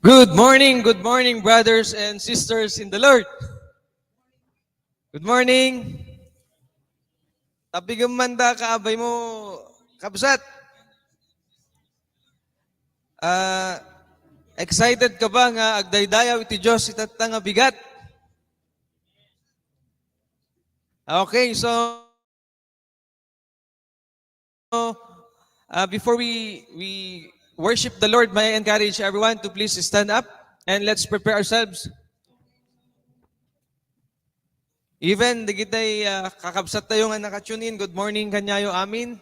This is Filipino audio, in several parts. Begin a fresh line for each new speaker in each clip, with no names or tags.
Good morning, brothers and sisters in the Lord. Good morning. Tapigam manda kaabay mo, kabsat. Ah, excited ka ba nga agdaydayaw iti Diyos itat nga bigat? Okay, so before we worship the Lord, may I encourage everyone to please stand up and let's prepare ourselves. Even di kita'y kakabsat tayo nga nakatune in. Good morning kanyayo amin.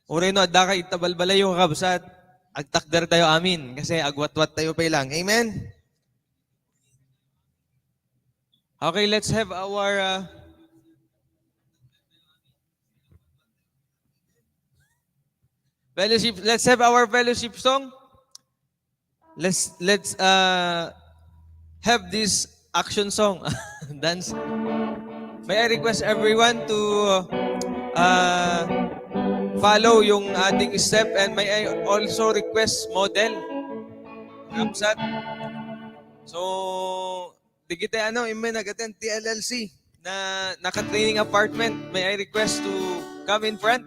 Ure no, adda ka itabalbalayo kakabsat. Agtakder tayo amin. Kasi agwat-wat tayo pa ilang. Amen? Okay, let's have our fellowship. Let's have our fellowship song. Let's have this action song. Dance. May I request everyone to follow yung ating step, and may I also request model. Kapsat. So, di kita imen nag-attend TLLC na naka-training apartment. May I request to come in front?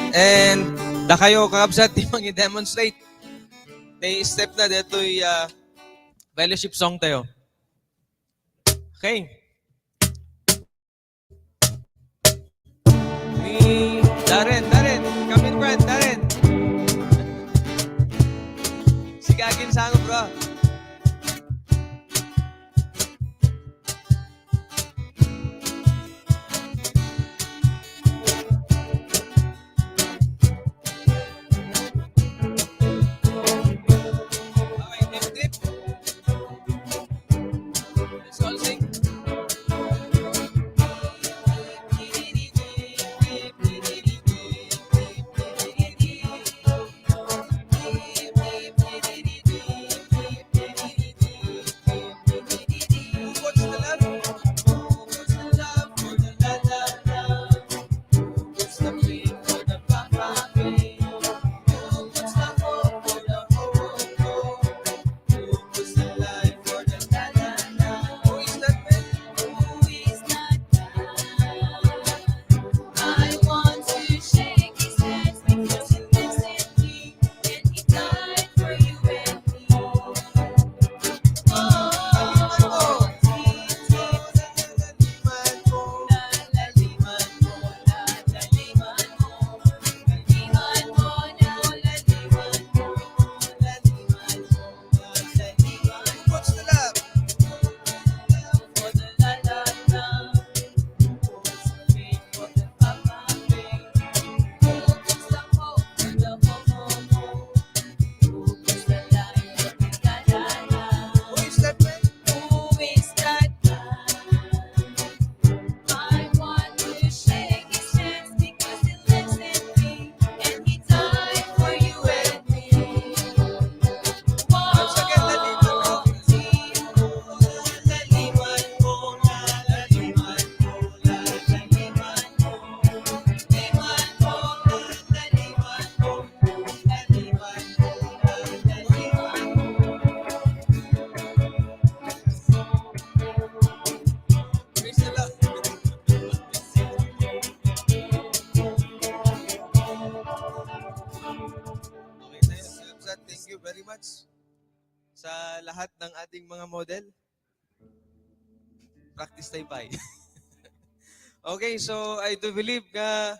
And da kayo kakabsat yung i-demonstrate. May step na dito'y fellowship song tayo. Okay. Darren, come in front, Darren. Sigagin sa ako, bro. Okay, dip. Let's all sing. Thank you very much sa lahat ng ating mga model. Practice tayo pa. Okay, so I do believe na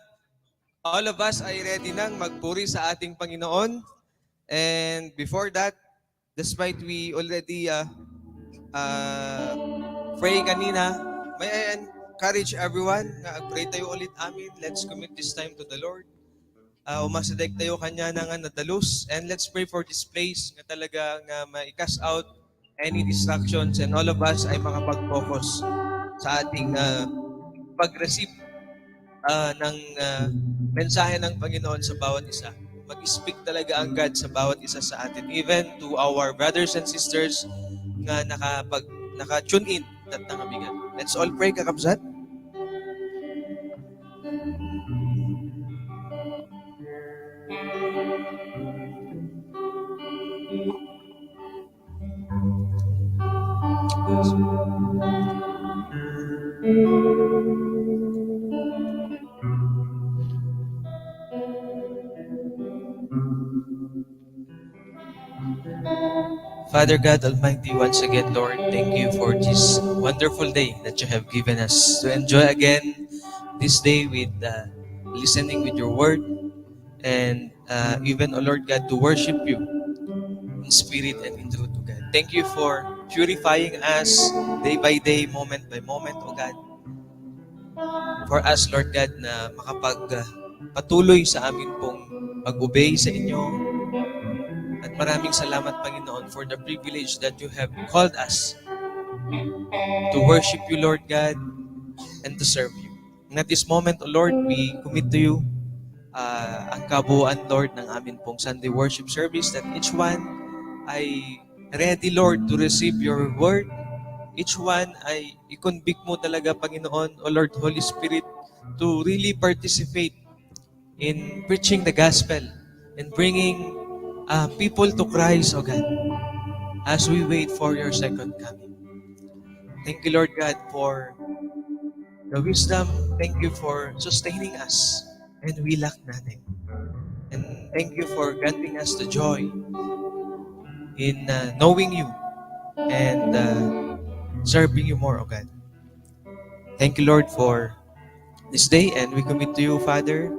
all of us ay ready nang magpuri sa ating Panginoon. And before that, despite we already pray kanina, may I encourage everyone na pray tayo ulit amin. Let's commit this time to the Lord. Umasadek tayo kanya na nga nadalus, and let's pray for this place nga talaga nga ma-cast out any distractions, and all of us ay makapag-focus sa ating pag-receive ng mensahe ng Panginoon sa bawat isa. Mag-speak talaga ang God sa bawat isa sa atin, even to our brothers and sisters nga naka-tune in at nangabigan. Let's all pray, kakabsat. Father God Almighty, once again, Lord, thank you for this wonderful day that you have given us to enjoy again this day with listening with your word and even, oh Lord God, to worship you in spirit and in truth, oh God. Thank you for purifying us day by day, moment by moment, oh God. For us, Lord God, na patuloy sa amin pong pag-obey sa inyo. At maraming salamat, Panginoon, for the privilege that you have called us to worship you, Lord God, and to serve you. And at this moment, O Lord, we commit to you ang kabuuan, Lord, ng amin pong Sunday worship service, that each one ay ready, Lord, to receive your word. Each one ay i-convict mo talaga, Panginoon, O Lord, Holy Spirit, to really participate in preaching the gospel and bringing people to Christ, O God, as we wait for your second coming. Thank you, Lord God, for the wisdom. Thank you for sustaining us and we lack nothing. And thank you for granting us the joy in knowing you and serving you more, O God. Thank you, Lord, for this day, and we commit to you, Father,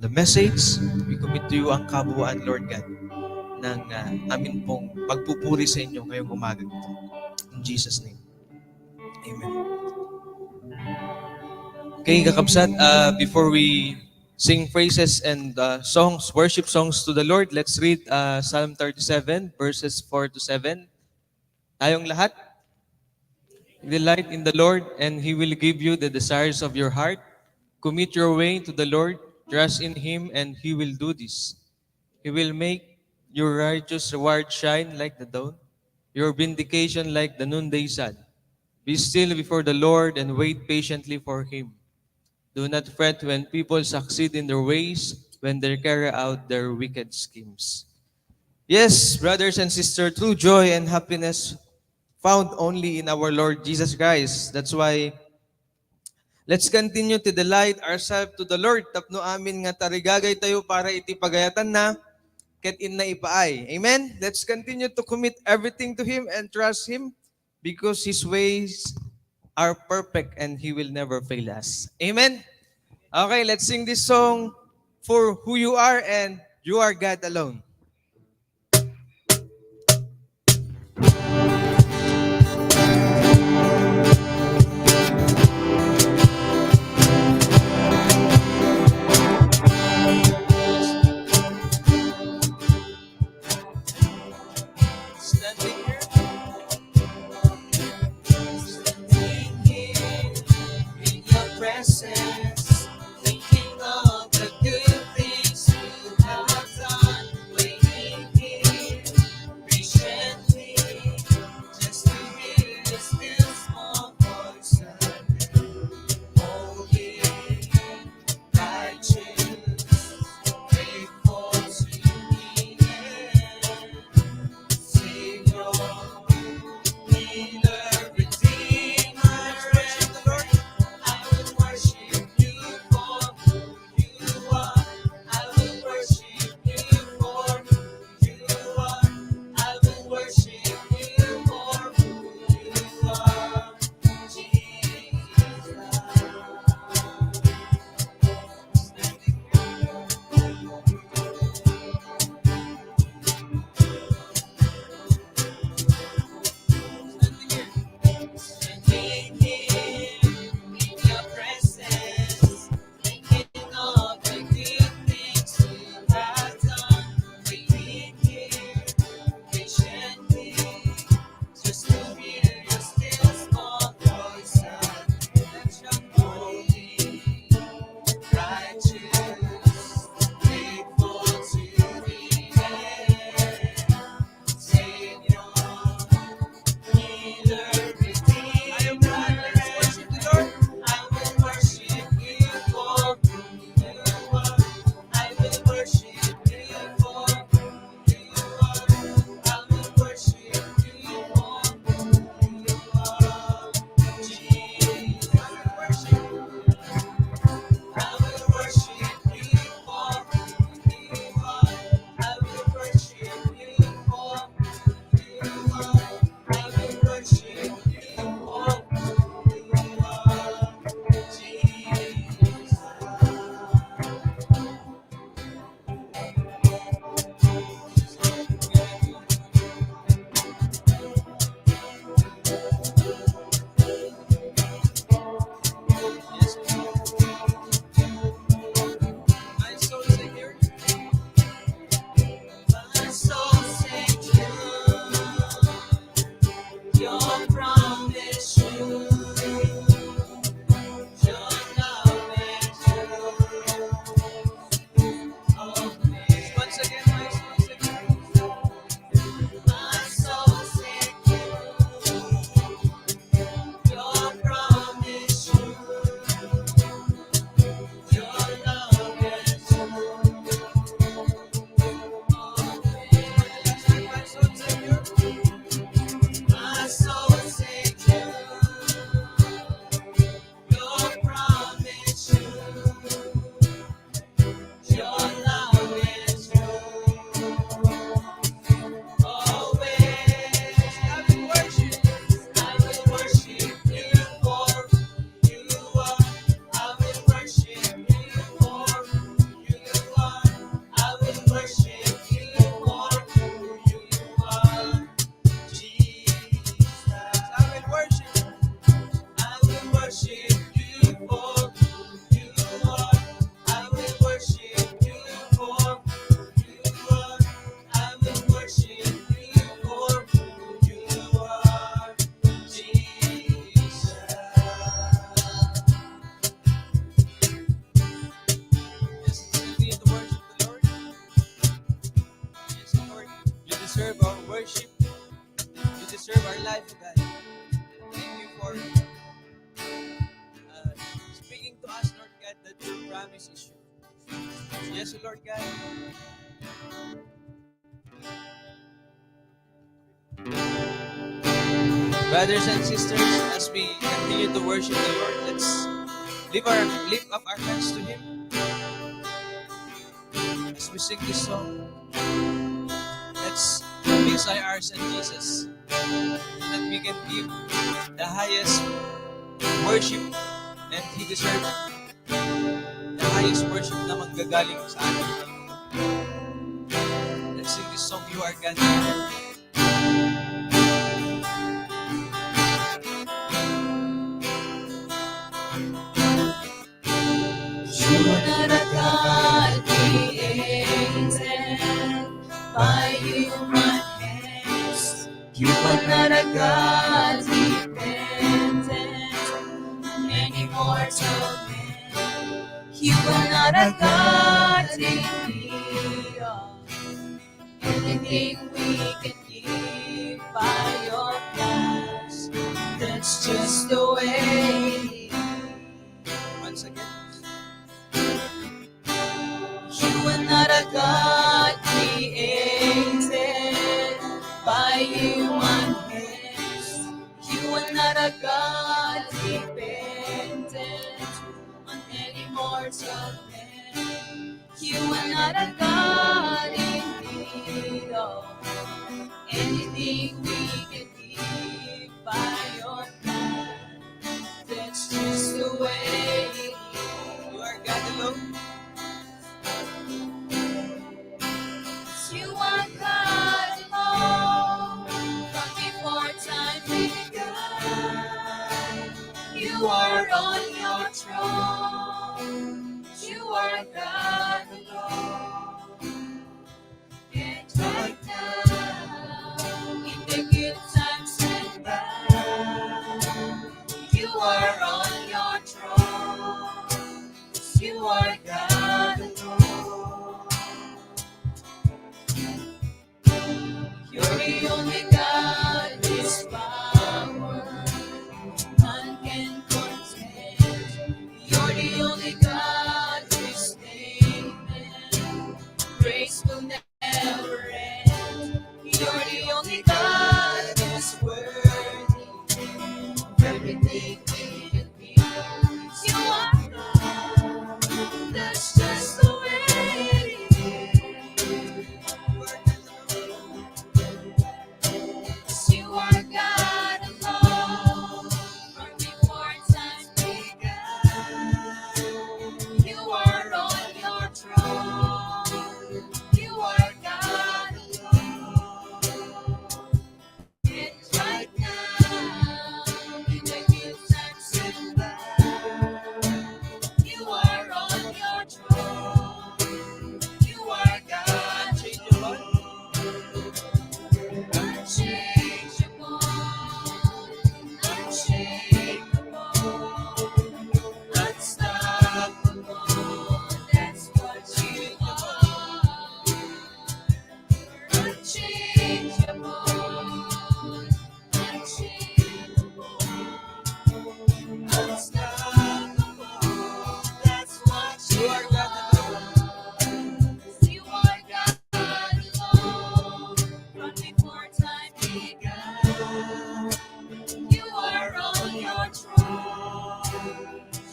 the message. We commit to you ang kabuuan, Lord God, ng amin pong pagpupuri sa inyo ngayong umaga ito. In Jesus' name. Amen. Okay, kakabsat, before we sing praises and songs, worship songs to the Lord, let's read Psalm 37, verses 4 to 7. Tayong lahat, delight in the Lord, and He will give you the desires of your heart. Commit your way to the Lord, trust in Him, and He will do this. He will make your righteous reward shine like the dawn, your vindication like the noonday sun. Be still before the Lord and wait patiently for Him. Do not fret when people succeed in their ways, when they carry out their wicked schemes. Yes, brothers and sisters, true joy and happiness found only in our Lord Jesus Christ. That's why let's continue to delight ourselves to the Lord. Tapno amin nga tarigagay tayo para iti pagayatan na ket in na ipaay. Amen? Let's continue to commit everything to Him and trust Him because His ways are perfect and He will never fail us. Amen? Okay, let's sing this song, For Who You Are and You Are God Alone. Standing here in your presence, thinking of the good things you have done. deserve our worship. You deserve our life, O God. Thank you for speaking to us, Lord God, that your promise is sure. Yes, Lord God. Brothers and sisters, as we continue to worship the Lord, let's lift up our hands to Him as we sing this song. Let's fix our eyes on Jesus so that we can give the highest worship, and He deserves the highest worship na manggagaling sa atin. Let's sing this song, You Are God.
You are not a God created by human hands. You are not a God dependent on any mortal man. You are not a God in need of anything we can give by your plans. That's just the way.
Once again.
You are not a God created by human hands. You are not a God dependent on any mortal man. You are not a God in need of anything we can give by your plan. That's just the way.
You are God alone.
You are God alone from before time began. You are on your throne. You are God alone. And right now, in the good times and bad, you are on your throne. You are God alone. You're the only God with power, none can contend. You're the only God with statement, grace will never end. You're the only God who's worthy of everything we can be. You are God, that's just the way it is. You are God alone from before time began. You are on your throne. You are God alone. And right now, in the good times and bad, you are on your throne. You are God alone. Unchangeable, unshakable, unstoppable, that's what you are. Unchangeable, unshakable, unstoppable, that's what you are. You are God alone from before time began. You are on your throne.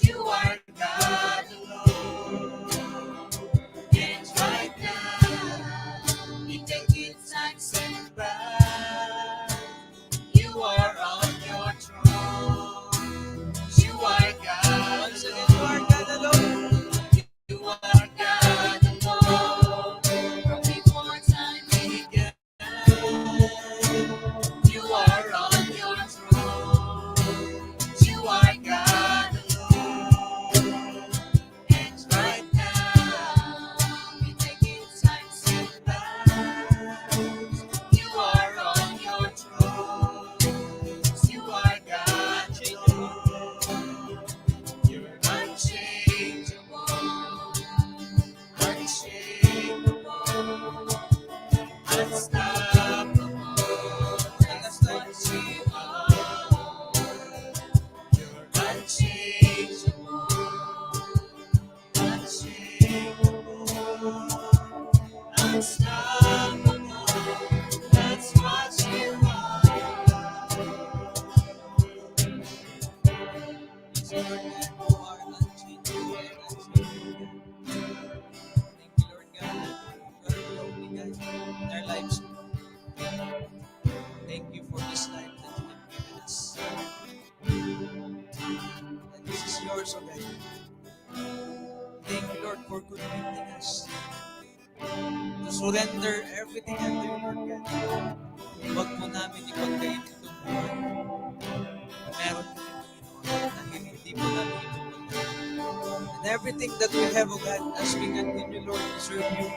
You are God alone. And right now, in the good times and bad, you are on your throne. You are God.
Once again, You are God alone.
You are God alone from before time began. You are on your throne. You are God alone. And right now, in the good times and bad, you are on your throne. You are God alone. You're unchangeable, unshakable, unstoppable.
for convicting us to surrender everything unto you, Lord God. Huwag po namin ipagkain itong buhay na meron kami, Panginoon, dahil hindi po namin ipagkain. And everything that we have, O God, as we continue, Lord, to serve you,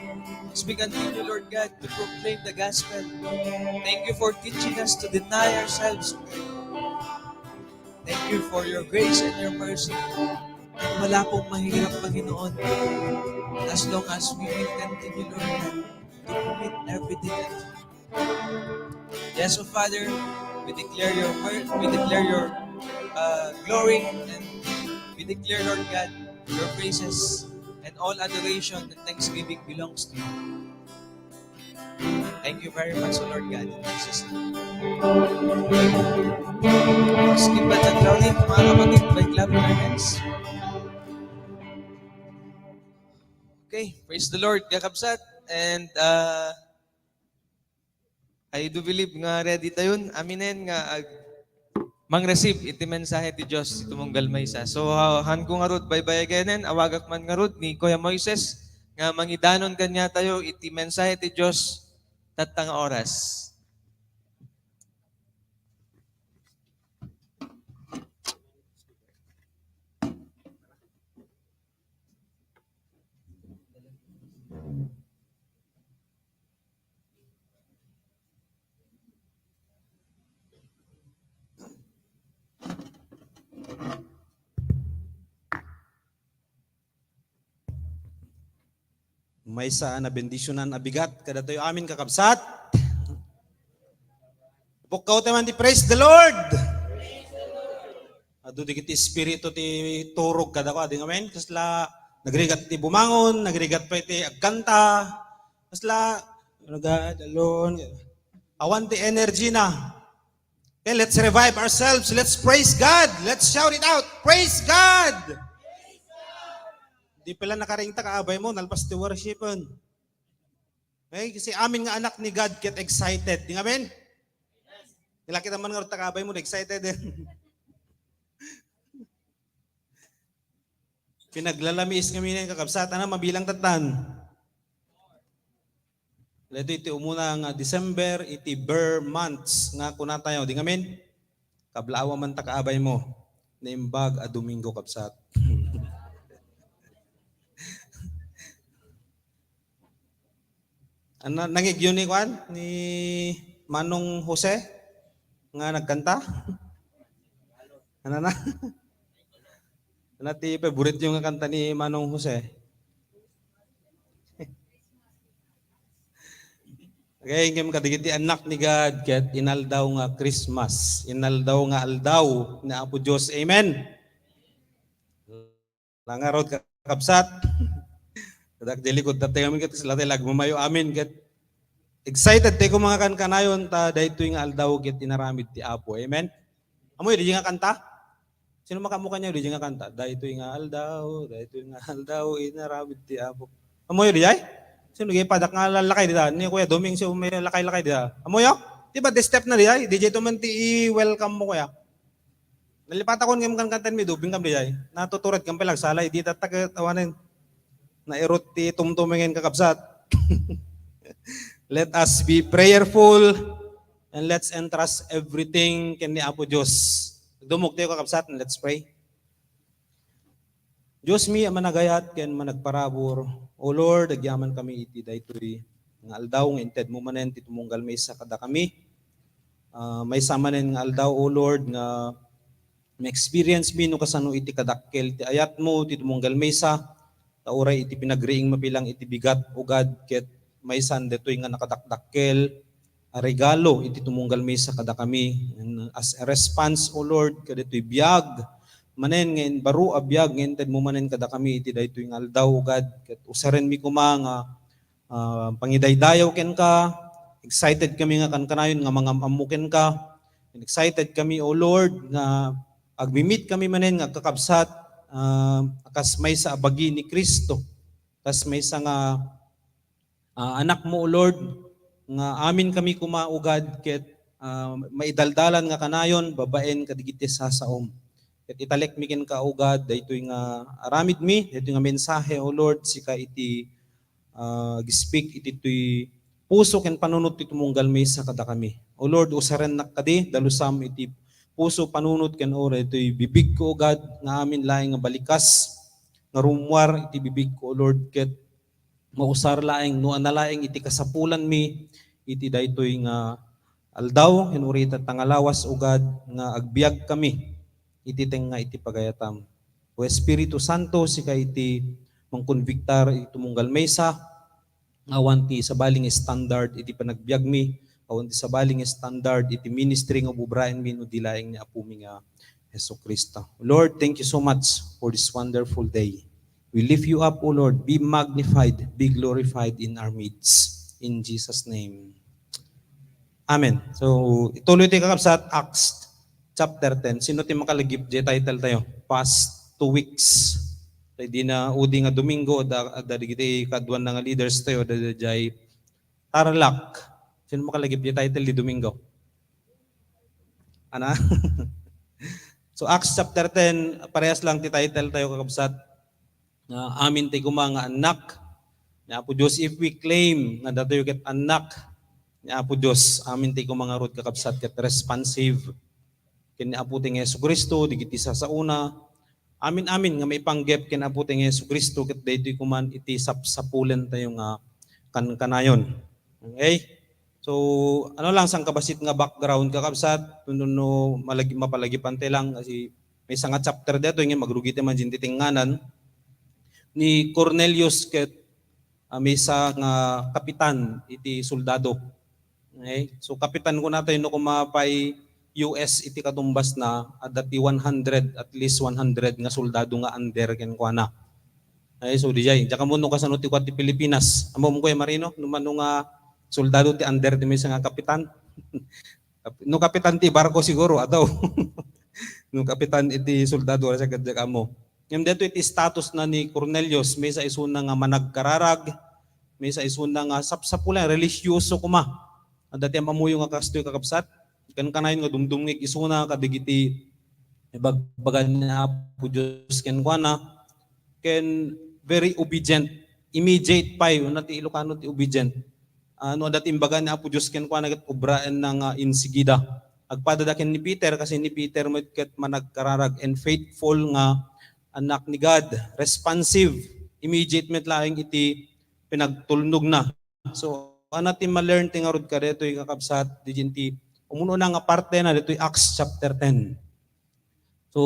as we continue, Lord God, to proclaim the gospel, thank you for teaching us to deny ourselves, O God. Thank you for your grace and your mercy. At wala pong mahirap, Panginoon, as long as we will continue, Lord God, to commit everything unto you. Yes, O Father, we declare your word, we declare your glory, and we declare, Lord God, your praises, and all adoration and thanksgiving belongs to you. Thank you very much, O Lord God. In Jesus' name. Skip back and glory, mga kapatid, by clapping our hands. Okay, praise the Lord, kakabsat. And I do believe nga ready tayon. Aminen nga mang-receive iti mensahe ti Dios iti mong galmaysa. So han ko nga rod baybayaganen awagak man nga rod ni Kuya Moises nga mangidanon kanya tayo iti mensahe ti Dios tattang oras.
May sa na bendisyonan abigat kada tayo amin kakabsat. Pukaw taman ti praise the Lord. Adu di kiti espiritu ti turog kada ko adi amen. Kasla nagrigat ti bumangon, nagrigat pa ti agkanta. Kasla God alone. Awan ti energy na. Okay, let's revive ourselves. Let's praise God. Let's shout it out. Praise God. Di pala nakaringta kaabay mo, nalpas ti worshipon. Okay, kasi amin nga anak ni God get excited. Di nga men? Nilakit naman nga kaabay mo, excited din. Pinaglalamis kami ng kakabsatan na mabilang tatan. Ledo iti umuna nga December, iti Ber months nga kuna tayo. Di nga men? Kablaawa man ta kaabay mo. Naimbag a Domingo kabsat. Nangigyo ni Juan, ni Manong Jose, nga nagkanta. Ano na? Ano ti favorite yung kanta ni Manong Jose? Okay, ngem kadigiti anak ni God, ket inaldaw nga Christmas, inaldaw nga aldaw ni Apo Dios. Amen. Langarod kakabsat. Kadak delikod tatay kami ket sila tay lagmamayo amin ket excited tay ko mga kankanayon ta daytoy nga aldaw ket inaramid ti Apo. Amen. Amoy di nga kanta? Sino makamukha niya di nga kanta? Daytoy nga aldaw inaramid ti Apo. Amoy di ay? Sino gay padak nga lalakay dita? Ni Kuya Doming siya may lakay-lakay dita. Amoy yo? Di ba the step na di ay? DJ to man ti welcome mo kuya. Nalipata ko ngem kantan mi dubing kam di ay. Natuturet kam pelag salay di tatag tawanen. Na-erot ti tumtumingin kakabsat. Let us be prayerful and let's entrust everything ken ni Apo Dios. Dumog tayo kakabsat and let's pray. Diyos mi managayat ken managparabor. O Lord, agyaman kami iti daytoy nga aldaw nga inted mo manen ti tumunggal maysa kada kami. May samanen nga aldaw o Lord nga may experience mi no kasano iti kadakkel ti ayat mo ti tumunggal maysa. Tauray iti pinagriing mapilang iti bigat o God ket maysan detoy nga nakadakdakkel a regalo iti tumunggal maysa kada kami. And as a response o Lord kadetoy biag manen ngayon baro abiyag ngayon ted mo manen kada kami iti daytoy nga aldaw God ket usaren mi kuma nga pangidaydayaw ken ka excited kami nga kankanayon nga mga amuken ka and excited kami o Lord nga agmi-meet kami manen nga kakabsat akas may sa abagi ni Kristo kas may sa nga anak mo o Lord nga amin kami kumaugad ket maidaldalan nga kanayon babaen kadigiti sasaom. Ket italek mi ken ka, O God, daytoy nga aramid mi, daytoy nga mensahe, O Lord, sika iti gispeak iti tuy puso ken panunot iti tumunggal mi sa kada kami. O Lord, usaren nakadi, dalusam iti puso panunot ken ora ito'y bibig ko, O God, nga amin laing nga balikas, nga rumwar iti bibig ko, O Lord, ket mausar laing no analaing iti kasapulan mi, iti daytoy nga aldaw, ken uri iti tangalawas, O God, nga agbiag kami, iti tenga iti pagayatam. O Espiritu Santo, sika iti mangkonbiktar iti tumunggal mesa, awan ti sabaling standard iti panagbiag mi, awan ti sabaling standard iti ministry nga bubraen mi no dilaeng ni Apo mi nga Hesus Kristo. Lord, thank you so much for this wonderful day. We lift you up, O Lord. Be magnified, be glorified in our midst. In Jesus' name. Amen. So, ituloy tayo kakabsat, Acts chapter 10. Sino tayo makalagip? Di title tayo. Past 2 weeks. Di na udi nga Domingo, dari kita kaduan na nga leaders tayo, jay Tarlac. Sino makalagip? Di title di Domingo. Ana? So Acts chapter 10, parehas lang ti title tayo kakabsat. Amin tayo mga anak. Ni Apo Diyos, if we claim na datoy ket anak ni Apo Diyos, amin tayo mga rod kakabsat ket responsive. Ken ni Apo ting Hesus Kristo, digiti sa una. Amin nga may panggep ken Apo ting Hesus Kristo ket daytoy kuman iti sapsapulen tayo nga kanayon. Okay? So, ano lang sang kabasit nga background kakabsat, no mapalagipan te lang kasi may nga chapter dito nga magrugite man din titinganan ni Cornelius ket may nga kapitan iti soldado. Okay? So kapitan ko natin no kumapay US iti katumbas na dati 100 at least 100 nga soldado nga under ken kuana. Okay, so dijay, jaka mo no kasano ti kwat ti Pilipinas. Amo mo ko Marino no mano nga soldado ti under ti may nga kapitan. No kapitan ti barko siguro ataw. No kapitan iti soldado sa kadyak amo. Ngem dito iti status na ni Cornelius may sa isuna nga managkararag, may sa isuna nga sapsapulan relisyoso kuma. Dati mamuyo nga kastoy kakabsat, kan kanayon nga dumdumngig isuna kadigiti bagbagan ni Apo Dios ken kuana ken very obedient, immediate pa yun nati Ilocano ti obedient. Ano dati imbaga ni Apo Dios ken kuana ket obraan nga insigida. Agpadadaken ni Peter kasi ni Peter mo ket managkararag and faithful nga anak ni God, responsive, immediate met laing iti pinagtulnog na. So anati ma-learn ti nga rod ka ditoy kakabsat dijinti umuno na nga parte na ditoy Acts chapter 10. So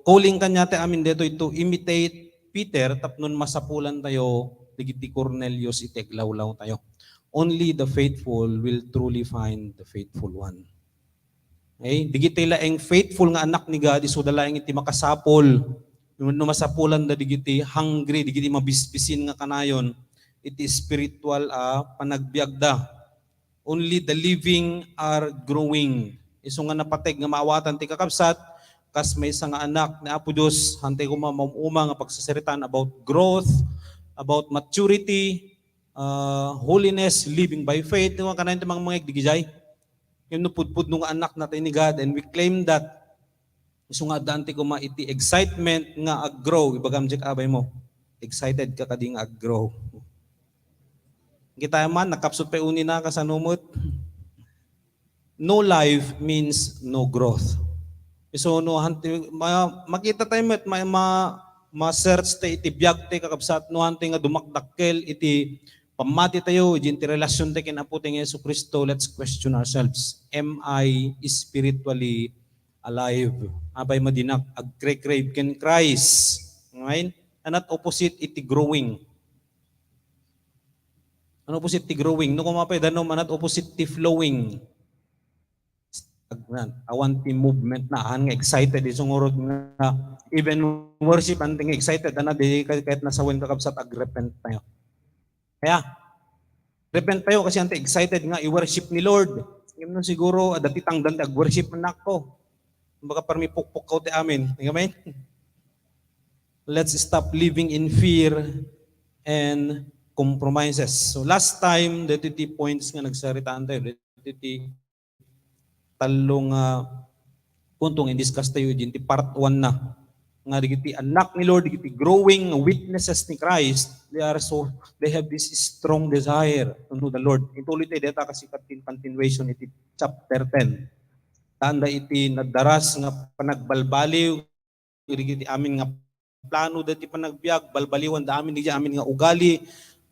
calling kanya ti amin ditoy to imitate Peter tapnon masapulan tayo digiti Cornelius iteglawlaw tayo. Only the faithful will truly find the faithful one. Okay? Digiti laeng faithful nga anak ni God iso dalaeng iti makasapol. No masapulan da digiti hungry, digiti mabisbisin nga kanayon, iti spiritual panagbiag da. Only the living are growing. Iso nga napateg nga maawatan ti kakabsat, kas may nga anak ni Apo Dios, hantay ko mamuma nga pagsasaritan about growth, about maturity, holiness, living by faith. Yung kanayon ti mga digijay. Yung nupudpud nung anak natin ni God, and we claim that iso nga dante ko iti excitement nga ag-grow. Ibagam jek abay mo. Excited ka kading ag-grow. Kita man nakapsot pa uni na kasanumot. No life means no growth. So no makita tayo met ma-search tayo iti biag tayo kakabsat no hanti nga dumakdakkel iti pamati tayo iti relasyon tayo kin Apo ting Hesus Kristo. Let's question ourselves. Am I spiritually alive? Abay madinak ag-crave ken Christ. Right? Anat opposite iti growing. Ano opposite ti growing? No kumapay danom anat opposite ti flowing. Awan ti movement na nga excited isungurod nga even worship anting excited ana di kahit nasa wen kakabsat ag-repent tayo. Kaya repent tayo kasi ante excited nga i-worship ni Lord. Ngem siguro dati tangdan ag-worship anak ko. Baka parmi pukpuk ko ti amin. Amen? Let's stop living in fear and compromises. So last time, dito ti points nga nagsaritaan tayo. Dito ti talong kuntong i-discuss tayo din ti part 1 na nga digiti anak ni Lord, digiti growing witnesses ni Christ. They have this strong desire to know the Lord. Ituloy tayo deta kasi continuation iti chapter 10. Tanda iti nadaras nga panagbalbaliw, digiti amin nga plano dati panagbiag, balbaliwan da amin digiti amin nga ugali,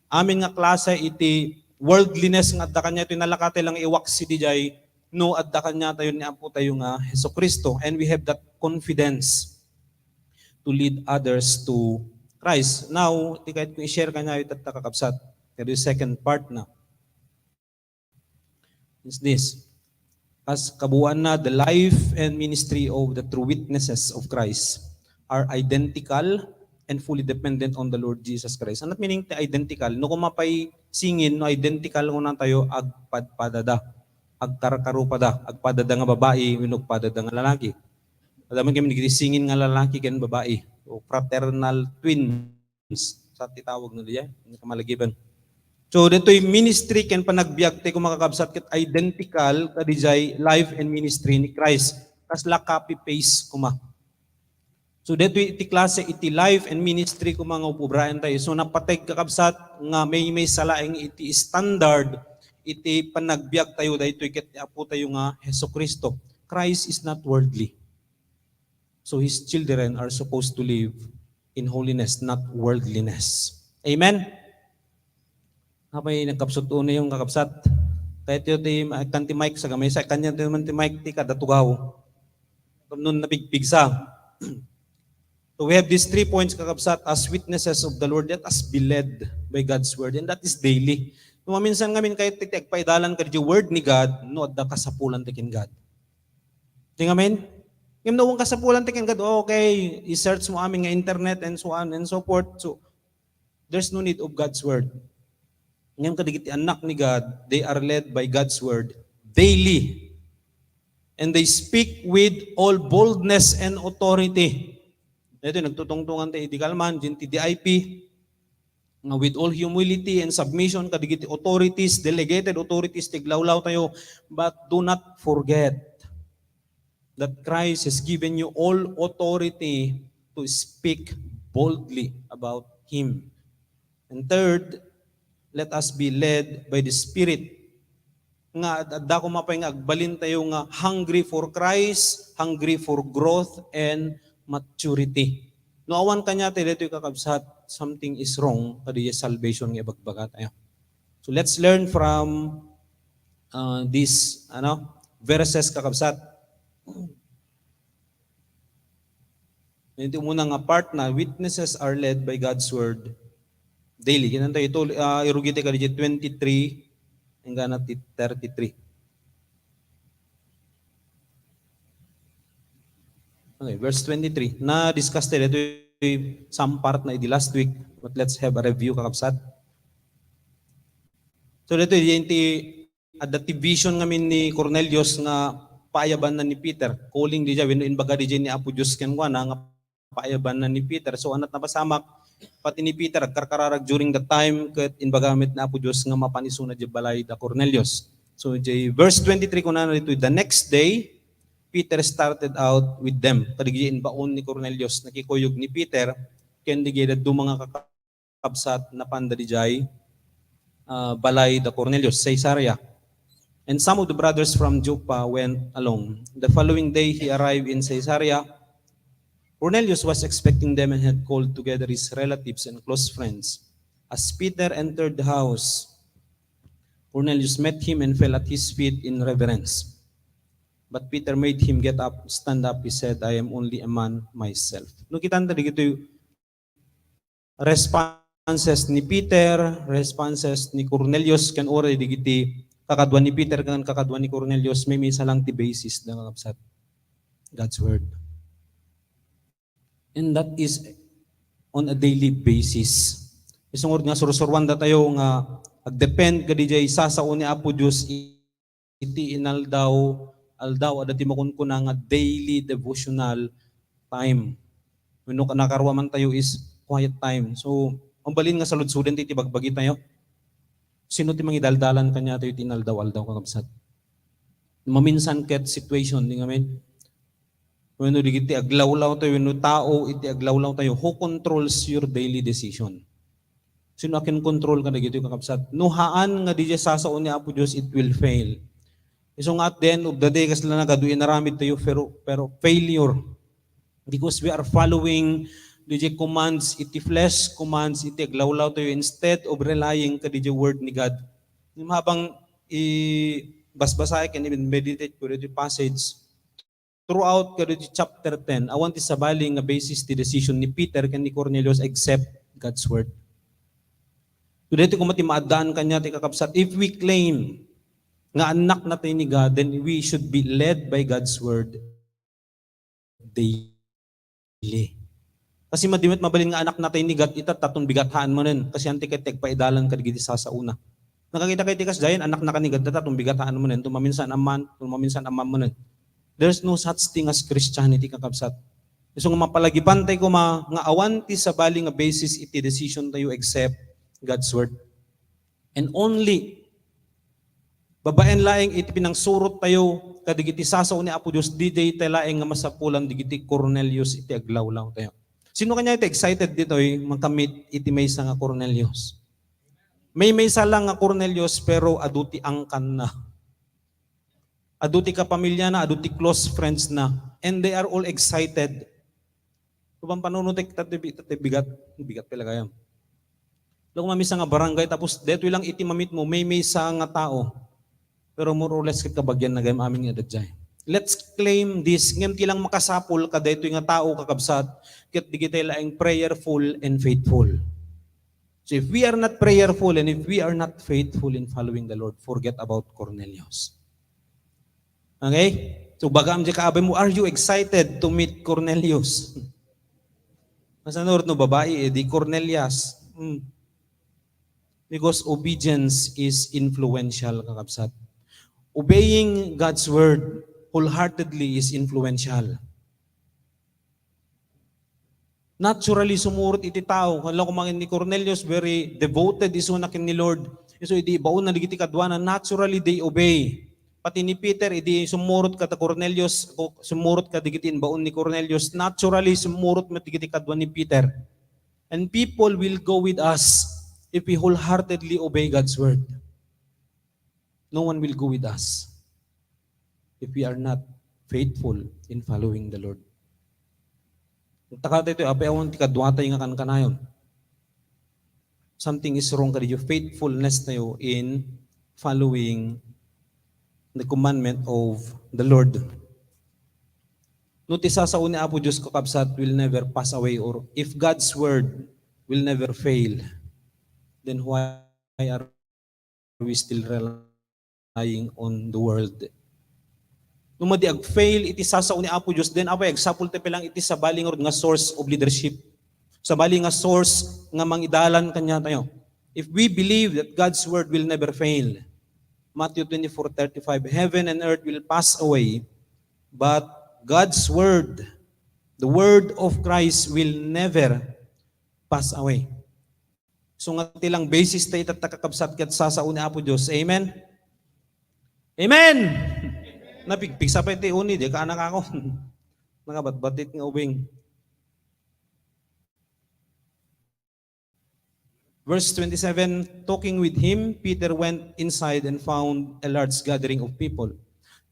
amin nga klase iti worldliness nga adda kanya ito nalakate lang iwaksi dijay no adda kanya tayo ni Apo tayo nga Hesukristo, and we have that confidence to lead others to Christ. Now, kahit kung i-share ka niya ito at kakapsat, pero yung second part na is this. As kabuuan na, the life and ministry of the true witnesses of Christ are identical and fully dependent on the Lord Jesus Christ. Ano meaning identical? No kumapay singin, no identical ko na tayo agpadpadada, agkarkarupada, agpadada nga babae, minugpadada nga lalaki. Adaman kami nagisingin nga lalaki ken babae. O fraternal twins sa titawag na diyan, kamalagiban. So dito'y ministry ken panagbiag tay kung makakabsat ket identical kadijay life and ministry ni Christ. Kasla copy paste kuma. So dito'y iti klase iti life and ministry ko mga upubrayan tayo. So napatay kakabsat nga may salaing iti standard iti panagbiag tayo daytoy ket Apo tayo nga Hesukristo. Christ is not worldly. So His children are supposed to live in holiness, not worldliness. Amen? Kapay nagkapsot na yung kakapsat. Kahit yun kanti Mike sa gamay, sa kanya naman ti Mike ti kadatugaw. Noon napigpigsa. So we have these 3 points kakapsat as witnesses of the Lord, let us be led by God's word, and that is daily. Minsan ngamin kahit agpaidalan ka di word ni God, no adda kasapulan tikin God. Tingnan amen? Yung nawang kasapulan tikin God, okay, i-search mo aming nga internet and so on and so forth. So, there's no need of God's word. Ngayon kadigiti anak ni God, they are led by God's word daily. And they speak with all boldness and authority. Ito, nagtutungtungan tayo, di kalman, dinti DIP, nga with all humility and submission, kadigiti authorities, delegated authorities, tiglawlaw tayo, but do not forget that Christ has given you all authority to speak boldly about Him. And third, let us be led by the Spirit. Nga adda ko mapay nga agbalin tayo nga hungry for Christ, hungry for growth and maturity. No awan kanya tayo dito kakabsat, something is wrong kadi salvation nga ibagbaga tayo. So let's learn from these verses kakabsat. Ito muna nga part na witnesses are led by God's word daily. Kinanta ito, irugite ka digit 23 hanggang 33. Okay, verse 23. Na-discuss tayo ito some part na last week, but let's have a review kakabsat. So dito yung adaptive vision ngamin ni Cornelius nga paayaban na ni Peter. Calling di dyan, inbaga di dyan ni Apo Diyos kenwa na nga paayaban na ni Peter. So anat napasamak, pati ni Peter, karkararag during the time kat inbagamit na Apo Diyos nga mapanisuna di balay da Cornelius. So verse 23 ko na dito, the next day, Peter started out with them. Kadigyan baon ni Cornelius, nakikuyog ni Peter, kendigyan do mga kakabsat na panda di jay, balay da Cornelius, Caesarea. And some of the brothers from Joppa went along. The following day, he arrived in Caesarea. Cornelius was expecting them and had called together his relatives and close friends. As Peter entered the house, Cornelius met him and fell at his feet in reverence. But Peter made him get up, stand up. He said, I am only a man myself. No kitanda dito yung responses ni Peter, responses ni Cornelius, kan already digiti kakadwa ni Peter kan kakadwa ni Cornelius, may misa lang ti basis na kakabsat God's word. And that is on a daily basis. Isang nga sursurwan da tayo nga agdepend ka DJ sasao ni Apo Diyos iti inaldaw adati makunkuna nga daily devotional time. When nakarwa man tayo is quiet time. So, ang balin nga sa ludsuden iti bagbagi tayo. Sino ti mangidaldalan kanya tayo tinaldaw-aldaw kakabsat. Maminsan ket situation, di ngamin. When iti aglawlaw tayo, when tao iti aglawlaw tayo, who controls your daily decision? Sino akin control ka na gito kakabsat? Nuhaan nga di sasaon ni Apo Diyos, it will fail. So nga at the end of the day, kasi lang nagaduin naramid tayo, pero failure. Because we are following DJ commands, iti flesh commands, iti aglawlaw tayo instead of relying ka DJ word ni God. Habang basbasay can even meditate ko DJ passage, throughout ka DJ chapter 10, awan ti sabaling nga basis ti decision ni Peter kan ni Cornelius accept God's word. Today kung matimaadaan kanya ti kakabsat, if we claim nga anak natin ni God, then we should be led by God's word daily. Kasi madimit mabalin nga anak natin ni God, itatong bigathaan mo nun. Kasi anti katig paidalan ka digiti sa una. Nakakita kay tikas dayan, anak na ka ni God, itatong bigathaan mo nun. Tumaminsan amam mo nun. There's no such thing as Christianity kakabsat. So nga mapalagibantay ko nga awanti sa bali nga basis iti decision tayo accept God's word. And only babaen laeng iti pinangsurot tayo kadigiti sasaw ni Apo Dios di day laeng nga masapulan digiti Cornelius iti aglawlaw tayo. Sino kanya iti excited dito magkamit iti maysa nga Cornelius? May maysa lang nga Cornelius pero aduti angkan na. Aduti ka pamilya na, aduti close friends na. And they are all excited. Kupang panunutik bigat pala kayo. Lang mamisa nga barangay tapos deto lang iti mamit mo may maysa nga tao. Pero more or less kabagyan na gayam aming adadjay. Let's claim this. Ngem ti lang makasapol ka deto nga tao kakabsat ket digitay laeng prayerful and faithful. So if we are not prayerful and if we are not faithful in following the Lord, forget about Cornelius. Okay? So bagam di kaabay mo, are you excited to meet Cornelius? Masanord no babae, di Cornelius. Because obedience is influential, kakabsat. Obeying God's word wholeheartedly is influential. Naturally, sumurot iti tao. Kala ko mangin ni Cornelius, very devoted iso na kin ni Lord. So, iti baon na digiti kadwana, naturally they obey. Pati ni Peter, iti sumurot ka ta Cornelius, sumurot ka digiti baon ni Cornelius, naturally sumurot matigiti kadwa ni Peter. And people will go with us if we wholeheartedly obey God's word. No one will go with us if we are not faithful in following the Lord. Takata ito, apay awan ti kadwatay nga kanayon. Something is wrong kadi yung faithfulness tayo in following the commandment of the Lord. Notice sa una Apo Diyos kakabsat will never pass away, or if God's word will never fail, then why are we still relying on the world? Nung madi-ag-fail, iti sasaw ni Apo Diyos, then apay, agsapul te pelang iti sa baling nga source of leadership. Sa baling nga source nga mangidalan kanya tayo. If we believe that God's word will never fail, Matthew 24:35, heaven and earth will pass away, but God's word, the word of Christ will never pass away. So nga tilang basis tayo tatakakabsat kat sasaw ni Apo Diyos. Amen? Amen! Napigpig sa pa iti uni, di ka anak ako. Nakabatbatit nga ubing. Verse 27, talking with him, Peter went inside and found a large gathering of people.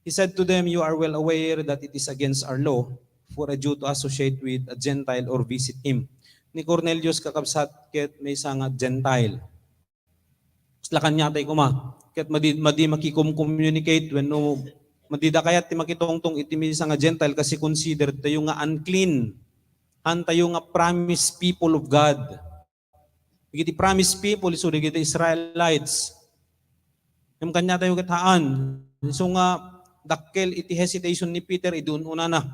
He said to them, you are well aware that it is against our law for a Jew to associate with a Gentile or visit him. Ni Cornelius kakabsat ket may nga Gentile. Slakan niya tayo kuma. Ket madi makikom-communicate when no madida kayat ti makitongtong iti misa nga Gentile kasi considered tayo nga unclean. Han tayo nga promised people of God. Iti promised people iso digiti Israelites. Yung kanya tayo kataan. So nga dakkel iti hesitation ni Peter idun una na.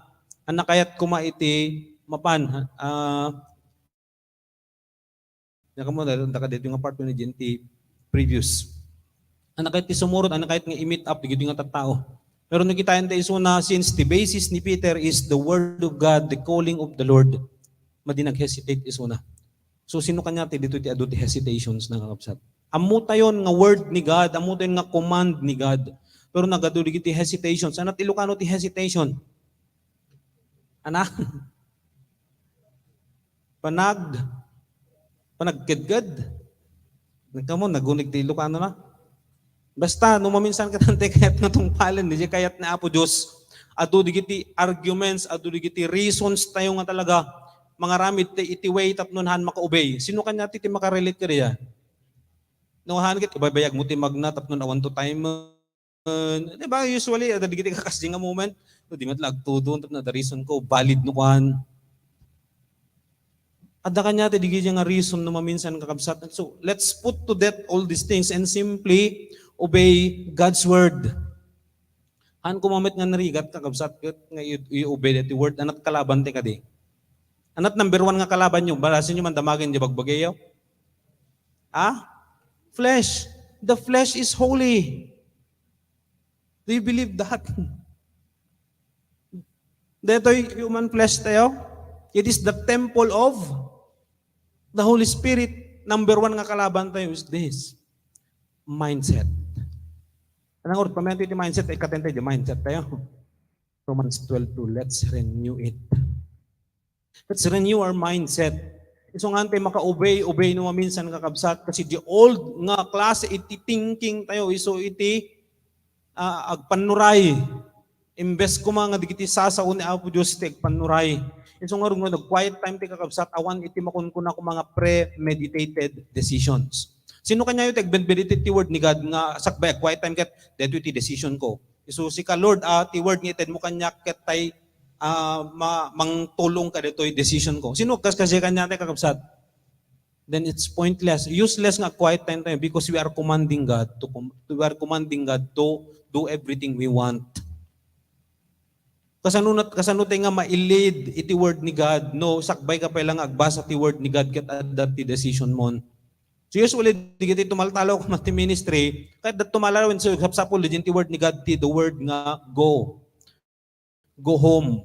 An nakayat kuma iti mapan nakamo da dito nga part ni Genti previous. An nakayat ti sumurot, an nakayat nga i-meet up digiti nga tattao. Pero nakitayan tayo iso na since the basis ni Peter is the word of God, the calling of the Lord, madi nag-hesitate iso na. So sino kanya ti dito ti adu ti hesitations na kakabsat. Ammo tayon nga word ni God, ammo tayon nga command ni God. Pero nagadu digiti hesitations. Ano ti Ilocano ti hesitation? Anak? Panagkidgad. Nagkamo, nagunig tilo ka na. Basta, numaminsan ka tante kayat na itong palan, di kayat na Apo Diyos. Ado digiti arguments, ado digiti reasons tayo nga talaga, mga ramit iti way tapnunhan maka-obey. Sino kanya titi makarelate ka riya? Nuhan kit, ibabayag mo ti magna tapnon awan to time. Diba, usually, ado digiti kakasdi nga moment, di matlag tudon, tapno the reason ko, valid no kan. Ada kanya ti digiti nga reason no maminsan kakabsat. So, let's put to death all these things and simply obey God's word. Han kumamit nga narigat kakabsat nga i-obey that word anat kalaban ti kadi. Anat number 1 nga kalaban nyo, balasin nyo man damagin di bagbagayaw. Flesh. The flesh is holy. Do you believe that? Deto'y human flesh tayo. It is the temple of the Holy Spirit. Number 1 nga kalaban tayo is this. Mindset. Anong oras, pamento iti mindset, ay katente di mindset tayo. Romans 12:2, let's renew it. Let's renew our mindset. So nga tayo maka-obey no minsan kakabsat, kasi the old nga klase iti thinking tayo, iso iti agpanuray. Imbes ko mga digiti sasaw ni Apo Diyos iti agpanuray. So nga rin nag-quiet time ti kakabsat, awan iti makunkuna ko mga premeditated decisions. Sino kanya yung tag-meditate ti word ni God nga sakbay, quiet time ket, dito iti decision ko. So si ka Lord, ti word ni Ted mo kanya ket tay mangtulong ka dito yung decision ko. Sino kasi kanya tayo kakabsat? Then it's pointless. Useless nga quiet time tayo because we are commanding God to do everything we want. Kasanunat tayo nga ma-lead iti word ni God. No, sakbay ka pa lang agbasa ti word ni God ket adapt ti decision mo. So usually, di kita tumaltalo ko mati ministry, kahit tumalalo so sapsapol, di word ni God, the word nga, go. Go home.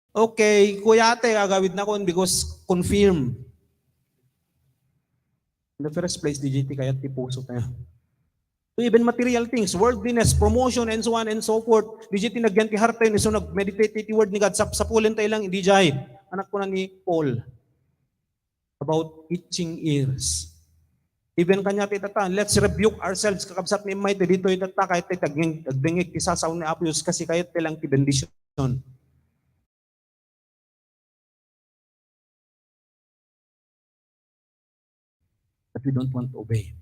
Okay, kuya ate, agawid na ko because confirm. In the first place, di kaya ti puso tayo. So even material things, worldliness, promotion, and so on and so forth, di nagyan ti heart tayo, so nag-meditate ti word ni God, sapulin tayo lang, di jay. Anak ko na ni Paul. About itching ears. Even kanya titata, let's rebuke ourselves. Kakabsat ni May, dito itata, kahit tagdingig, isasaw ni Apo Diyos, kasi kahit tilang ti-bendition. But we don't want to obey.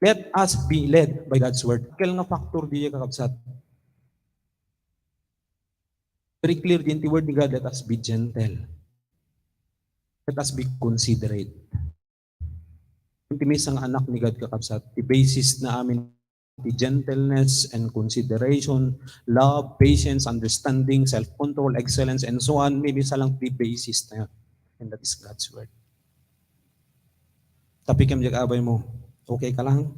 Let us be led by God's word. Kailan nga factor di kakabsat? Very clear din ti word ni God, let us be gentle. Let us be considerate. Intimis ang anak ni God kakabsat. The basis na amin the gentleness and consideration, love, patience, understanding, self-control, excellence, and so on. Maybe sa lang the basis na yun. And that is God's word. Tapi kam jag-abay mo. Okay ka lang?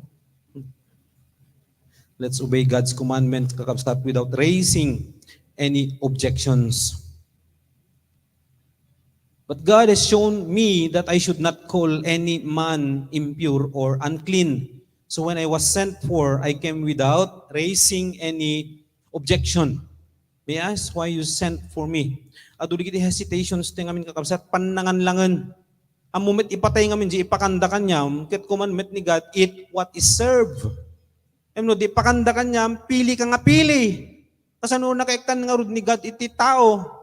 Let's obey God's commandment kakabsat without raising any objections. But God has shown me that I should not call any man impure or unclean. So when I was sent for, I came without raising any objection. May I ask why you sent for me? Ado digiti hesitations ti ngamin kakabsat, pananganlangan. Ang moment ipatay ngamin, di ipakanda kanya, ket commandment ni God, eat what is served. No, di ipakanda kanya, pili ka nga pili. Kasano nakaiktan nga rod ni God iti tao.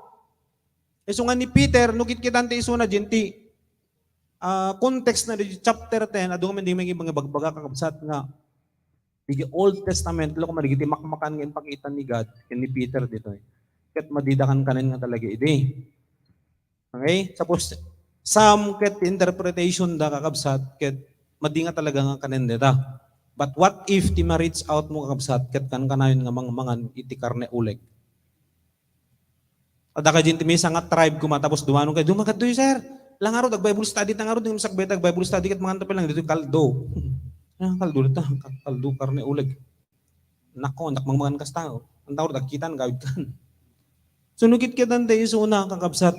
So nga ni Peter, nukit kitante iso na jinti, context na di chapter 10, ado nga di may mga bagbaga kakabsat nga, di Old Testament, lo kung maligiti makmakan nga pakitan ni God, ni Peter dito. Ket madidakan kanin nga talaga iti. Okay? Suppose, some ket interpretation da kakabsat, ket madi nga talaga nga kanin dita. But what if ti ma-reach out mo kakabsat, ket kan kanayon nga mangan iti karne uleg? Ada ka dyan timisa nga tribe ko matapos dumanong kayo, dumagat doy sir. Langaro, tag-Bible study, tangaro, yung sakbay, tag-Bible study, kat mga lang, dito kaldo. Kaldo dito, kaldo, karne uleg. Nako, nakmangmangan kas tao. Ang tawag, tagkitan, gawid kan. Sunugit kitan tayo sa una, kakabsat,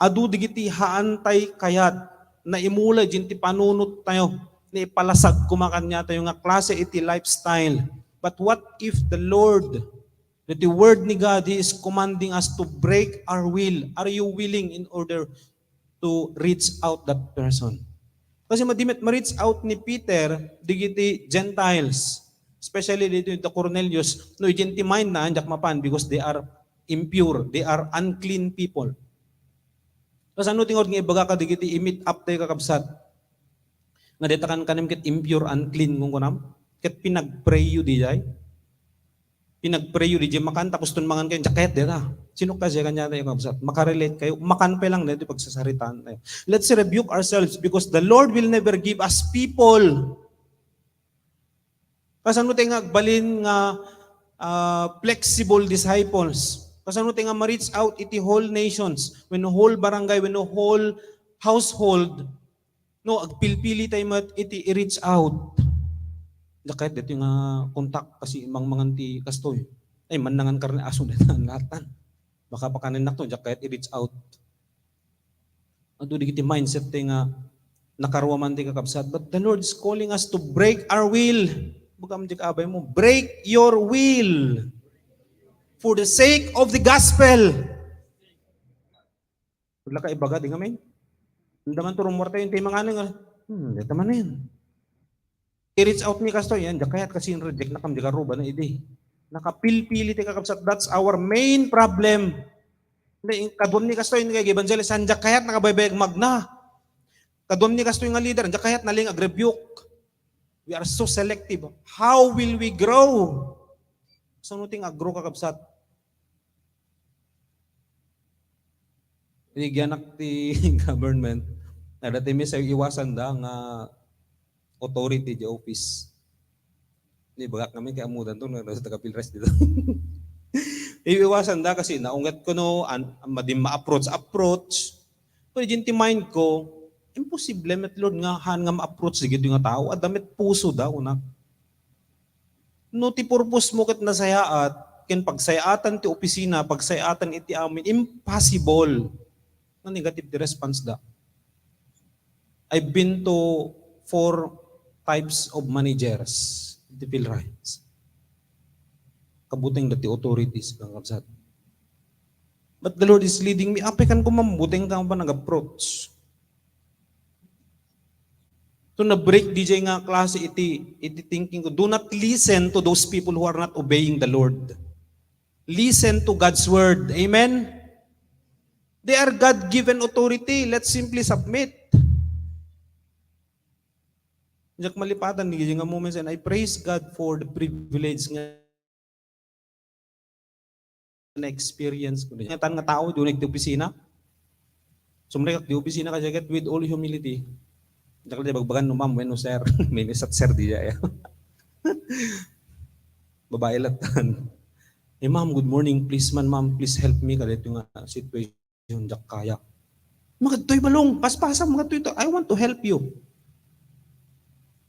adu digiti haantay kayat, na imula dyan ti panunot tayo, na ipalasag kumakanya tayo nga klase iti lifestyle. But what if the Lord That the word ni God, He is commanding us to break our will. Are you willing in order to reach out that person? Kasi madimit ma-reach out ni Peter, digiti Gentiles, especially dito yung Cornelius, no, igenti mind na anjak mapan because they are impure, they are unclean people. Kasi ano tingod nga ibaga ka digiti imit up tayo kakabsat, nga ditakan kanim kit impure, unclean kung kunam, kit pinag-pray you di jay, pinag-pray you di jay makan, tapos tunmangan kayo, jakayat dita. Sino kasi kanya tayo kakabsat? Makarelate kayo, makan pa lang dito pagsasaritaan tayo. Let's rebuke ourselves because the Lord will never give us people. Kasi ano tayo nga balin nga flexible disciples. Kasi ano tayo nga ma-reach out iti whole nations, when the whole barangay, when the whole household, no, agpilpili tayo iti i-reach out. Kahit dito yung contact kasi imang manganti kastoy. Ay, manangan karne aso dito ang latan. Baka pa kanin nakto, kahit i-reach out. Ado di kiti mindset tayo nga nakaruaman tayo kakabsat. But the Lord is calling us to break our will. Bukam di kaabay mo, break your will for the sake of the gospel. Wala ka ibaga, di nga may? Hindi man turong morta yung tayo mga nga. Dito man yan. I-reach out ni kastoy yan, kaya kasi yung reject na kam di karuba na ide. Nakapilpili tayo kakabsat. That's our main problem. Kadwam ni kastoy yung kay evangelist, anjak kayat nakabaybayag magna. Kadwam ni kastoy nga leader, anjak kayat naling ag-rebuke. We are so selective. How will we grow? So nuting ag-grow kakabsat. Igyanak ti government, na dati may sa iwasan da nga authority di office. Ni baga kami kay amudan to na sa taga-Pilres dito. Iiwasan da kasi naungat ko no madim ma-approach. Pero jinti mind ko, imposible met Lord nga han nga ma-approach sigid nga tao at damit puso daw na. No ti purpose mo ket nasayaat ken pagsayatan ti opisina, pagsayatan iti amin, impossible. Na negative the response da. I've been to 4 types of managers. The bill rights. Kabuting dati authorities kang kapsat. But the Lord is leading me. Apekan ko mabuting kang pa nag-approach. To na-break DJ nga klase iti thinking ko, do not listen to those people who are not obeying the Lord. Listen to God's word. Amen? They are God-given authority. Let's simply submit. Diyak malipatan ni nga moments and I praise God for the privilege nga na experience ko. Nga tan nga tao do nagti opisina. Sumrek di opisina ka jagat with all humility. Diyak di bagbagan no ma'am when no sir. May sat sir di ya. Babae latan. Hey ma'am, good morning. Please man ma'am, please help me kadto nga situation jak kaya. Magatoy balong, paspasa magatoy to. I want to help you.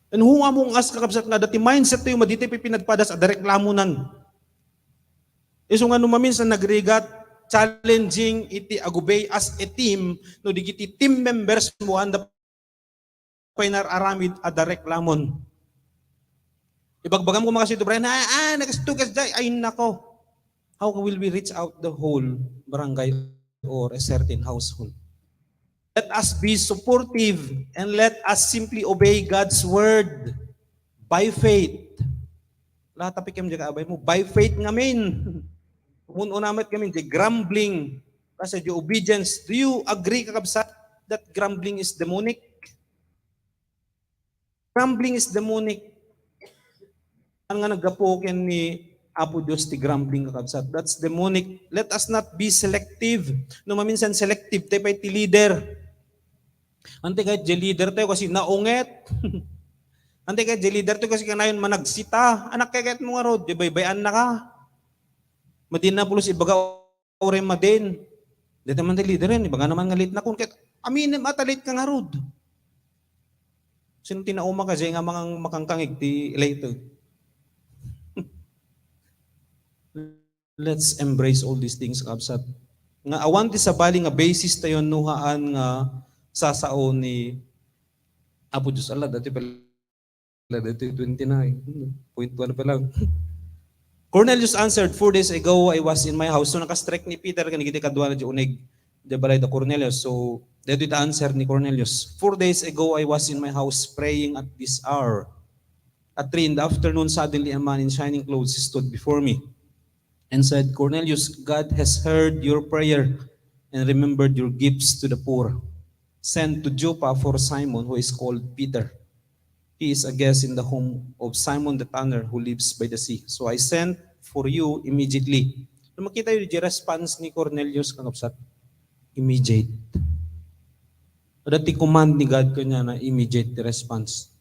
And who among us kakabsat nga dati mindset tayo maditi pinagpadas at reklamunan. Iso nga numaminsan nagrigat challenging iti agubay as a team no digiti team members mo anda painar aramid at reklamon. Ibagbagam ko mga sito Brian, nagastugas day ay nako. How will we reach out the whole barangay or a certain household? Let us be supportive and let us simply obey God's word by faith. Lahat tapikim jaga abay mo by faith ngamin. Kung unamat kami di grumbling kasi di obedience. Do you agree kakabsat that grumbling is demonic? Grumbling is demonic. Ang nga nagapoken ni Apo Diyos ti grumbling kakabsat. That's demonic. Let us not be selective. No maminsan selective tayo pa ti leader. Ante kahit di leader tayo kasi naunget. Ante kahit di leader tayo kasi kanayon managsita. Anak kahit mo nga rod, di baybayan na ka. Madin na pulos ibaga ore madin. Dito man ti leader yan, ibaga naman nga late na kun. Aminin matalit ka nga rod. Sino tinauma kasi nga mga makangkangig ti later. Let's embrace all these things, kabsat. Nga awan ti sabali nga basis tayo nuhaan nga sasao ni Apo Diyos. Allah, dati pala, dati 29. 0.1 pa lang. Cornelius answered, 4 days ago I was in my house. So nakastrike ni Peter, kanigiti kadwa na di unig, di balay da Cornelius. So, dito the answer ni Cornelius. 4 days ago I was in my house praying at this hour. At 3 in the afternoon, suddenly a man in shining clothes stood before me and said, Cornelius, God has heard your prayer and remembered your gifts to the poor. Send to Joppa for Simon, who is called Peter. He is a guest in the home of Simon the tanner who lives by the sea. So I sent for you immediately. So makita yung response ni Cornelius kangapsat, immediate. Dati command ni God kanya na immediate response.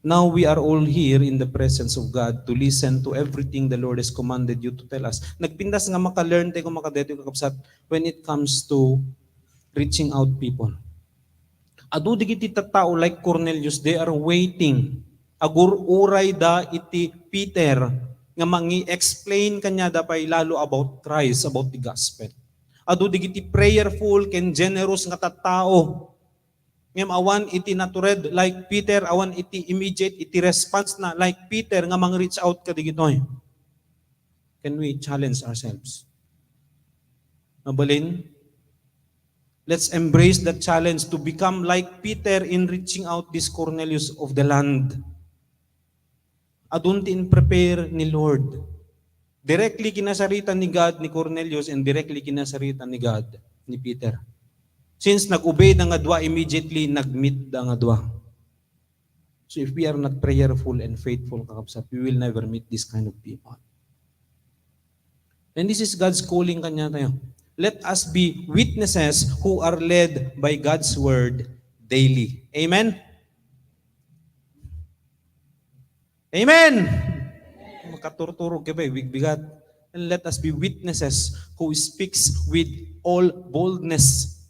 Now we are all here in the presence of God to listen to everything the Lord has commanded you to tell us. Nagpindas nga maka-learn tayo makadeto kakapsat when it comes to reaching out people. Adu digiti tattao like Cornelius, they are waiting. Agur uray da iti Peter nga mangi-explain kanya dapay lalo about Christ, about the gospel. Adu digiti prayerful ken generous nga tattao. Ngem awan iti natured like Peter, awan iti immediate iti response na like Peter nga mang-reach out ka digitoy. Can we challenge ourselves? Mabalin? Let's embrace that challenge to become like Peter in reaching out this Cornelius of the land. Aduntin prepare ni Lord. Directly kinasaritan ni God ni Cornelius and directly kinasaritan ni God ni Peter. Since nag-obey na nga dwa, immediately nag-meet na nga dwa. So if we are not prayerful and faithful, kakapsat, we will never meet this kind of people. And this is God's calling kanya tayo. Let us be witnesses who are led by God's word daily. Amen? Amen! Makaturturog ka ba, bigat. And let us be witnesses who speaks with all boldness,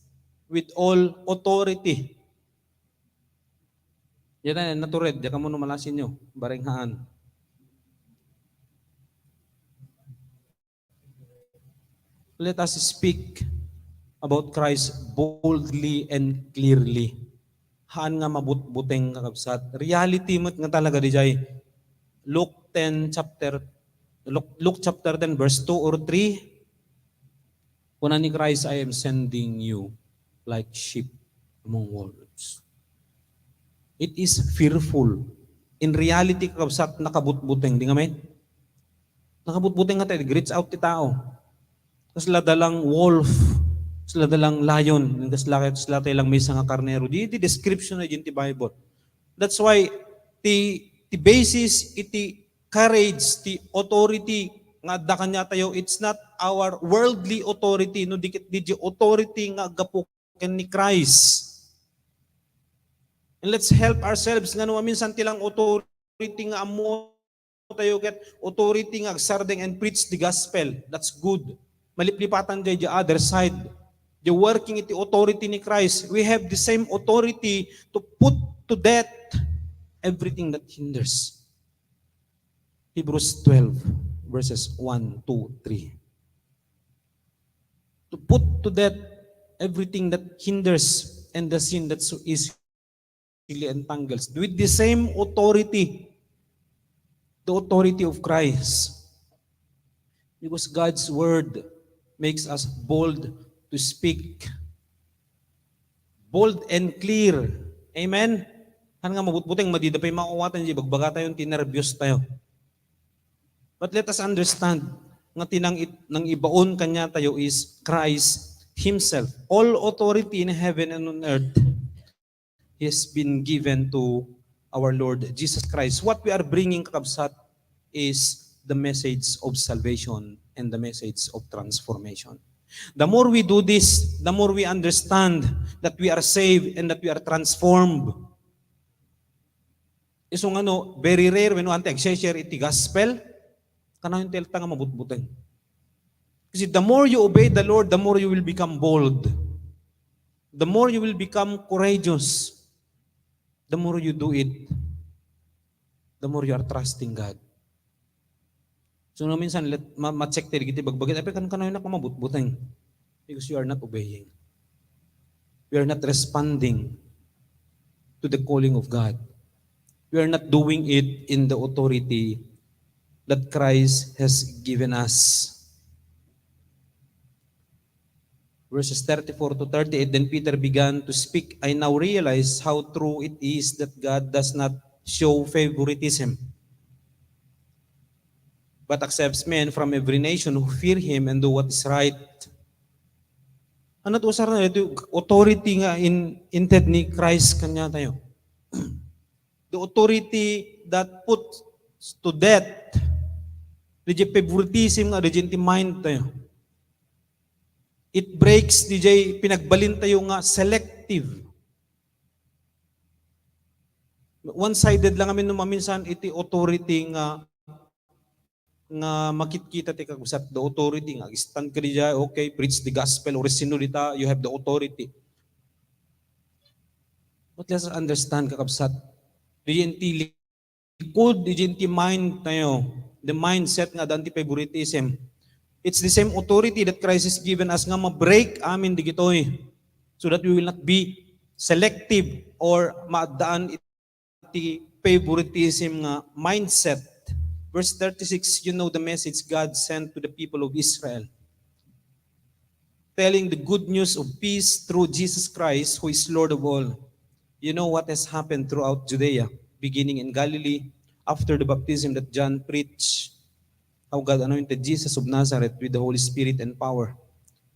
with all authority. Yan na, natured, di ka mo numalasin nyo, baringhaan. Let us speak about Christ boldly and clearly. Haan nga mabutbuteng kakabsat. Reality mo nga talaga di jay. Luke chapter 10 verse 2 or 3. Kuna ni Christ, I am sending you like sheep among wolves. It is fearful. In reality, kakabsat, nakabutbuteng. Di nga men? Nakabutbuteng nga tayo. Reach out ti tao. Kasla dalang wolf, kasla dalang lion, kasla tayo lang may nga karnero. Di description na yun ti Bible. That's why the basis, iti courage, the authority, nga adda kanya tayo, it's not our worldly authority, no di authority nga gapuken ni Christ. And let's help ourselves nga no minsan tilang authority nga amo tayo get authority nga agsardeng and preach the gospel. That's good. Maliplipatan jay the other side. The working iti authority ni Christ. We have the same authority to put to death everything that hinders. Hebrews 12 verses 1, 2, 3. To put to death everything that hinders and the sin that so easily entangles. With the same authority, the authority of Christ. Because God's word makes us bold to speak. Bold and clear. Amen? Kan nga mabutbuteng madidapay makuwatan di bagbaga tayo tinervyos tayo. But let us understand nga tinang nang ibaon kanya tayo is Christ himself. All authority in heaven and on earth has been given to our Lord Jesus Christ. What we are bringing, kakabsat, is the message of salvation and the message of transformation. The more we do this, the more we understand that we are saved and that we are transformed. Isong very rare when one share iti gospel, kana yung telta nga mabutbuteng. Kasi the more you obey the Lord, the more you will become bold. The more you will become courageous. The more you do it, the more you are trusting God. So no minsan ma-check tayo giti bagbagit ay kan kanayon na kumabutbuteng because you are not obeying. You are not responding to the calling of God. You are not doing it in the authority that Christ has given us. Verses 34 to 38, then Peter began to speak. I now realize how true it is that God does not show favoritism, but accepts men from every nation who fear Him and do what is right. Ano to usar na ito? Authority nga inted ni Christ kanya tayo. The authority that puts to death the favoritism nga the mind tayo. It breaks DJ pinagbalin tayo nga selective. One-sided lang kami minsan iti authority nga makikita ti kagusat the authority nga stand ka diya, okay, preach the gospel or sinulita, you have the authority. But let's understand kakabsat, diyanti likod, diyanti mind tayo, the mindset nga danti favoritism. It's the same authority that Christ has given us nga ma-break amin digitoy so that we will not be selective or maadaan iti favoritism nga mindset. Verse 36, you know the message God sent to the people of Israel, telling the good news of peace through Jesus Christ, who is Lord of all. You know what has happened throughout Judea, beginning in Galilee, after the baptism that John preached, how God anointed Jesus of Nazareth with the Holy Spirit and power,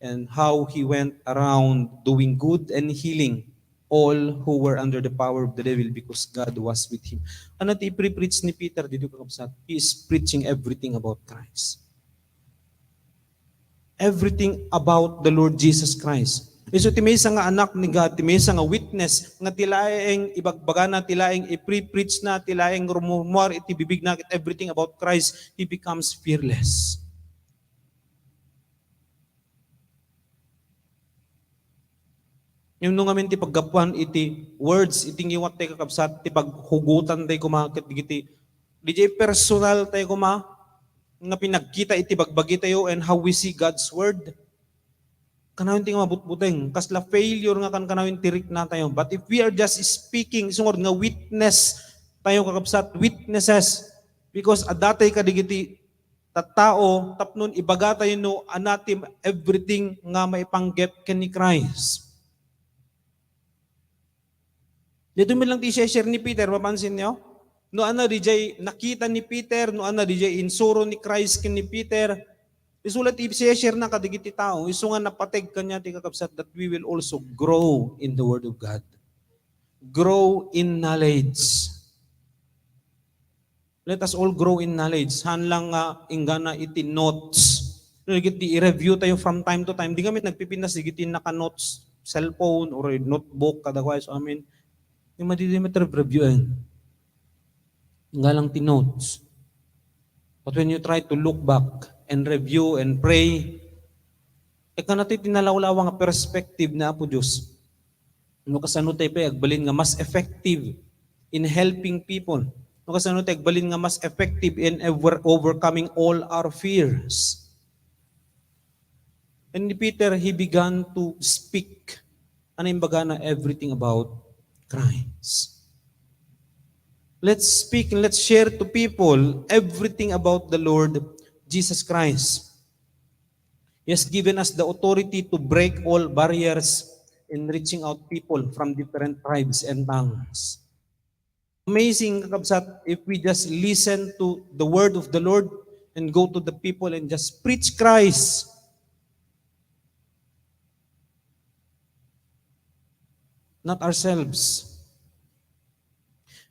and how He went around doing good and healing all who were under the power of the devil because God was with Him. Ano ti pre-preach ni Peter dito kakabsat? He is preaching everything about Christ. Everything about the Lord Jesus Christ. So ti may nga anak ni God, ti may nga witness, nga tilaeng ibagbaga na, tilaeng i-pre-preach na, tilaeng rumumor, iti bibig na, everything about Christ, he becomes fearless. Yung nung amin ti paggapuan, iti words, iti ngiwat tayo kakabsat, ti paghugutan tayo kumakit, di personal tayo nga pinagkita iti bagbagi tayo and how we see God's word. Kanawin ti nga mabutbuteng, kasla failure nga kanawin tirik na tayo. But if we are just speaking, sungod nga witness tayo kakabsat, witnesses, because adatay kadigiti tattao, tapnon ibaga tayo no anatim everything nga maipanggep ken ni Christ. Dito mi lang ti share ni Peter, mapansin niyo? No ana DJ nakita ni Peter, no ana DJ insuro ni Christ ken ni Peter. Isulat i-share na kadigiti tao, iso nga napateg kanya ti kakabsat that we will also grow in the Word of God. Grow in knowledge. Let us all grow in knowledge. Han lang nga ingana iti notes. I-review tayo from time to time. Di kami nagpipinas, digiti naka-notes, cellphone or notebook, kadagway. So, yung madidimeter reviewin. Nga lang ti notes. But when you try to look back, and review and pray. Ika natin tinalawlawa nga perspective na po Diyos. No kasano tayo pa agbalin nga mas effective in helping people. No kasano tayo agbalin nga mas effective in overcoming all our fears. And Peter, he began to speak. Ano yung baga na everything about Christ. Let's speak and let's share to people everything about the Lord Jesus Christ. He has given us the authority to break all barriers in reaching out people from different tribes and tongues. Amazing, kakabsat, if we just listen to the word of the Lord and go to the people and just preach Christ. Not ourselves.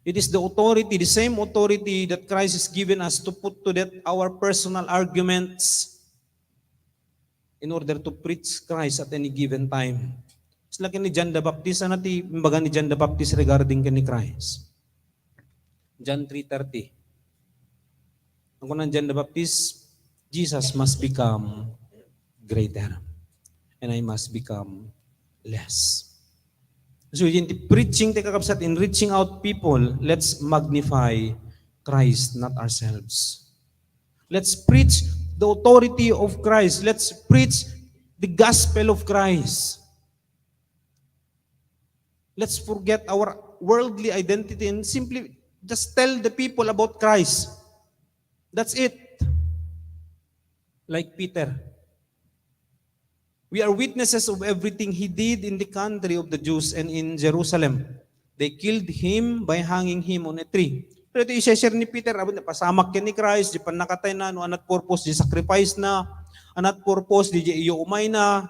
It is the authority, the same authority that Christ has given us to put to death our personal arguments in order to preach Christ at any given time. It's like ni John the Baptist, ano ti imbaga ni John the Baptist regarding kani Christ? John 3:30. Ang kunang John the Baptist, Jesus must become greater and I must become less. So in the preaching, kakabsat, in reaching out people, let's magnify Christ, not ourselves. Let's preach the authority of Christ. Let's preach the gospel of Christ. Let's forget our worldly identity and simply just tell the people about Christ. That's it. Like Peter. We are witnesses of everything he did in the country of the Jews and in Jerusalem. They killed him by hanging him on a tree. Pero ito i-share ni Peter, abot na pasamak yan ni Christ, di pa nakatay na, anat purpose, di sacrifice na, anat purpose, di iyo umay na.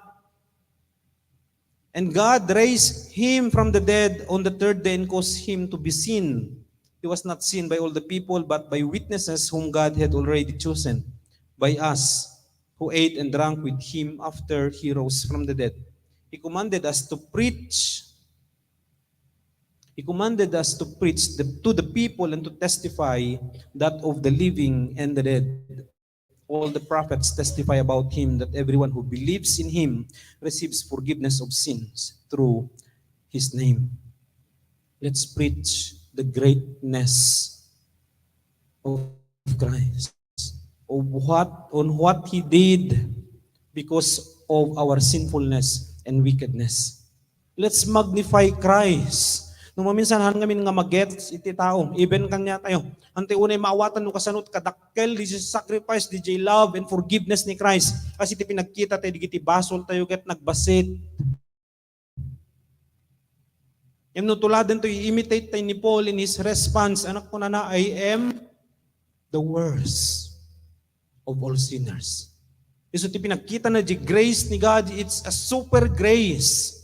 And God raised him from the dead on the third day and caused him to be seen. He was not seen by all the people, but by witnesses whom God had already chosen, by us, who ate and drank with him after he rose from the dead. He commanded us to preach. He commanded us to preach to the people and to testify that of the living and the dead. All the prophets testify about him that everyone who believes in him receives forgiveness of sins through his name. Let's preach the greatness of Christ, on what he did because of our sinfulness and wickedness. Let's magnify Christ. Nung maminsan kami nga mag-gets iti tao, even kanya tayo, ante unay maawatan no kasanot kadakkel di sacrifice, di love and forgiveness ni Christ. Kasi iti pinagkita tayo, di basol tayo ket nagbasit. Yung nutuladan to, i-imitate tayo ni Paul in his response, anak ko na I am the worst of all sinners. Iso ti pinagkita na di grace ni God, it's a super grace.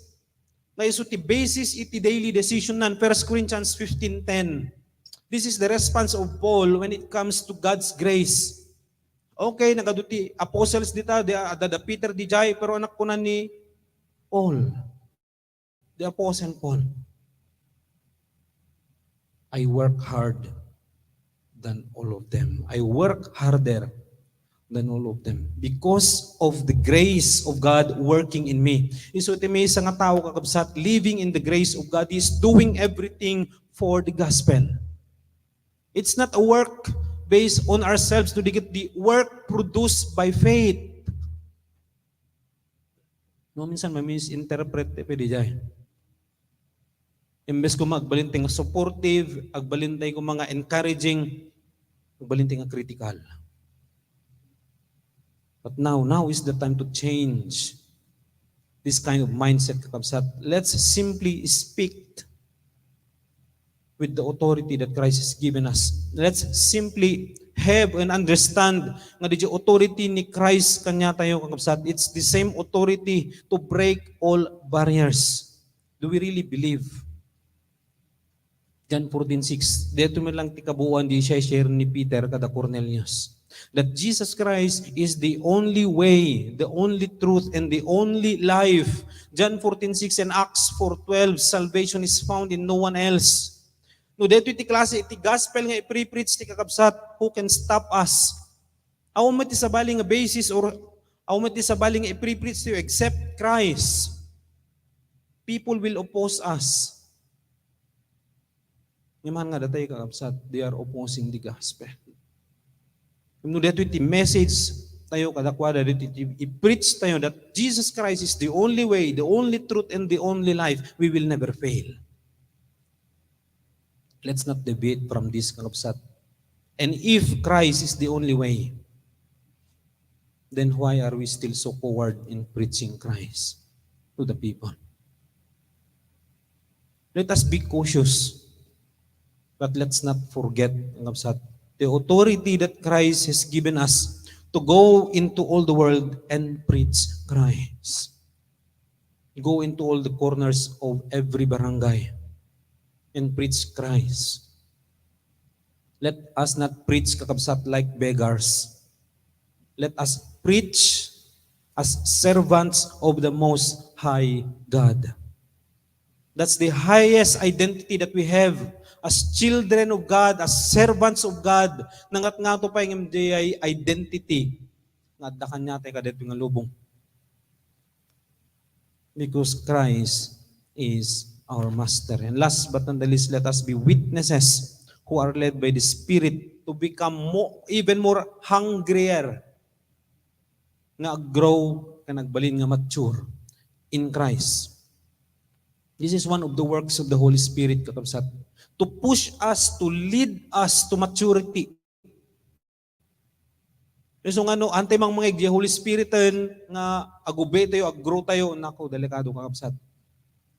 Na iso ti basis iti daily decision nan, 1 Corinthians 15:10. This is the response of Paul when it comes to God's grace. Okay, nagaduti apostles dita, the Peter di jay, pero anak ko na ni Paul, the apostle Paul. I work hard than all of them. I work harder than all of them because of the grace of God working in me. Iso iti may isa nga tao kakabsat, living in the grace of God, is doing everything for the gospel. It's not a work based on ourselves to get the work produced by faith. No, minsan ma-misinterpret pwede dyan. Imbes ko magbalintay nga supportive, agbalintay ko mga encouraging, agbalintay nga critical. But now is the time to change this kind of mindset, kakabsat. Let's simply speak with the authority that Christ has given us. Let's simply have and understand nga di authority ni Christ kanya tayo, kakabsat. It's the same authority to break all barriers. Do we really believe? John 14:6. Dito man lang tikabuan di siya share ni Peter kada Cornelius. That Jesus Christ is the only way, the only truth, and the only life. John 14:6 and Acts 4:12, salvation is found in no one else. No, dito iti klase, iti gospel nga i-preach ti kakabsat, who can stop us? Aw mo ti sabali nga basis or aw mo ti sabali nga i-preach to except Christ. People will oppose us. Ngaman nga datay kakabsat, they are opposing the gospel. No, dito iti message tayo kadakwada, dito i-preach tayo that Jesus Christ is the only way, the only truth, and the only life. We will never fail. Let's not debate from this kakabsat. And if Christ is the only way, then why are we still so forward in preaching Christ to the people? Let us be cautious, but let's not forget kakabsat, the authority that Christ has given us to go into all the world and preach Christ. Go into all the corners of every barangay and preach Christ. Let us not preach kakabsat like beggars. Let us preach as servants of the Most High God. That's the highest identity that we have as children of God, as servants of God. Nangat nga ito pa yung identity. Nga dakan niya tayo kadito nga lubong. Because Christ is our master. And last but not the least, let us be witnesses who are led by the Spirit to become even more hungrier nga grow ka nagbalin nga mature in Christ. This is one of the works of the Holy Spirit, kakabsat, to push us, to lead us to maturity. So nga no, antay mang mga Holy Spirit nga agube tayo, aggrow tayo, nako, delikado kakabsat.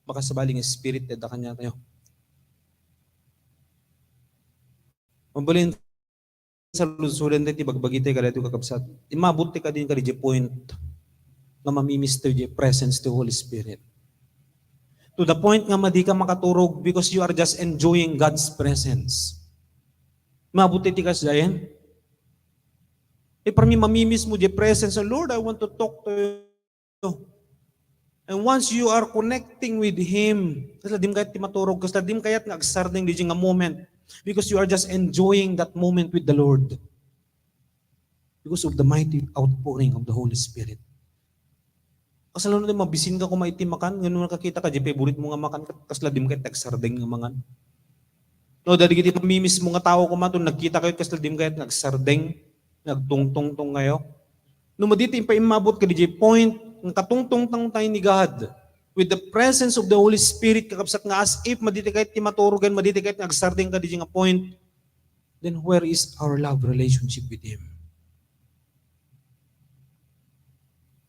Makasabaling Spirit, da kanya tayo. Mabalin sa lusudan tayo, bagbagi tayo ka dito kakabsat. Imabuti ka din ka di point nga mamimiss tayo di presence to Holy Spirit. To the point nga madi ka makaturog because you are just enjoying God's presence. Mabuti ti ka sa yan. Para mi mamimiss mo di presence of Lord, I want to talk to you. And once you are connecting with Him, kasi dim kayat ti maturog, kasi dim kayat nga agsarding di nga moment. Because you are just enjoying that moment with the Lord. Because of the mighty outpouring of the Holy Spirit. Kasi lalo na mabisin ka kung maitimakan, ganun nakakita ka, di favorite mo nga makan, kasi dim kayat agsarding nga mangan. No, dahil kiti mamimiss mo nga tao kumaton, nagkita kayo, kasi dim kayat nagsarding, nagtungtong-tong kayo. No, madito yung paimabot ka di point, ng katungtong-tong tayo ni God. With the presence of the Holy Spirit, kakabsat nga as if maditi kahit timaturugan, maditi kahit nagsarding ka di nga point, then where is our love relationship with Him?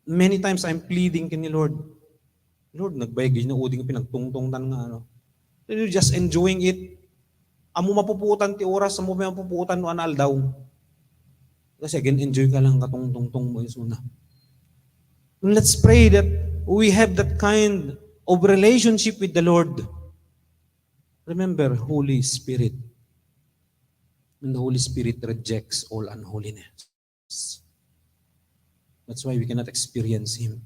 Many times I'm pleading kini Lord, Lord, nagbayag na uding pinagtungtong tan nga ano. You're just enjoying it. Amo mapuputan ti oras, amo mapuputan no anal daw. Kasi again, enjoy ka lang katungtong mo isuna. Let's pray that we have that kind of relationship with the Lord. Remember, Holy Spirit. And the Holy Spirit rejects all unholiness. That's why we cannot experience Him.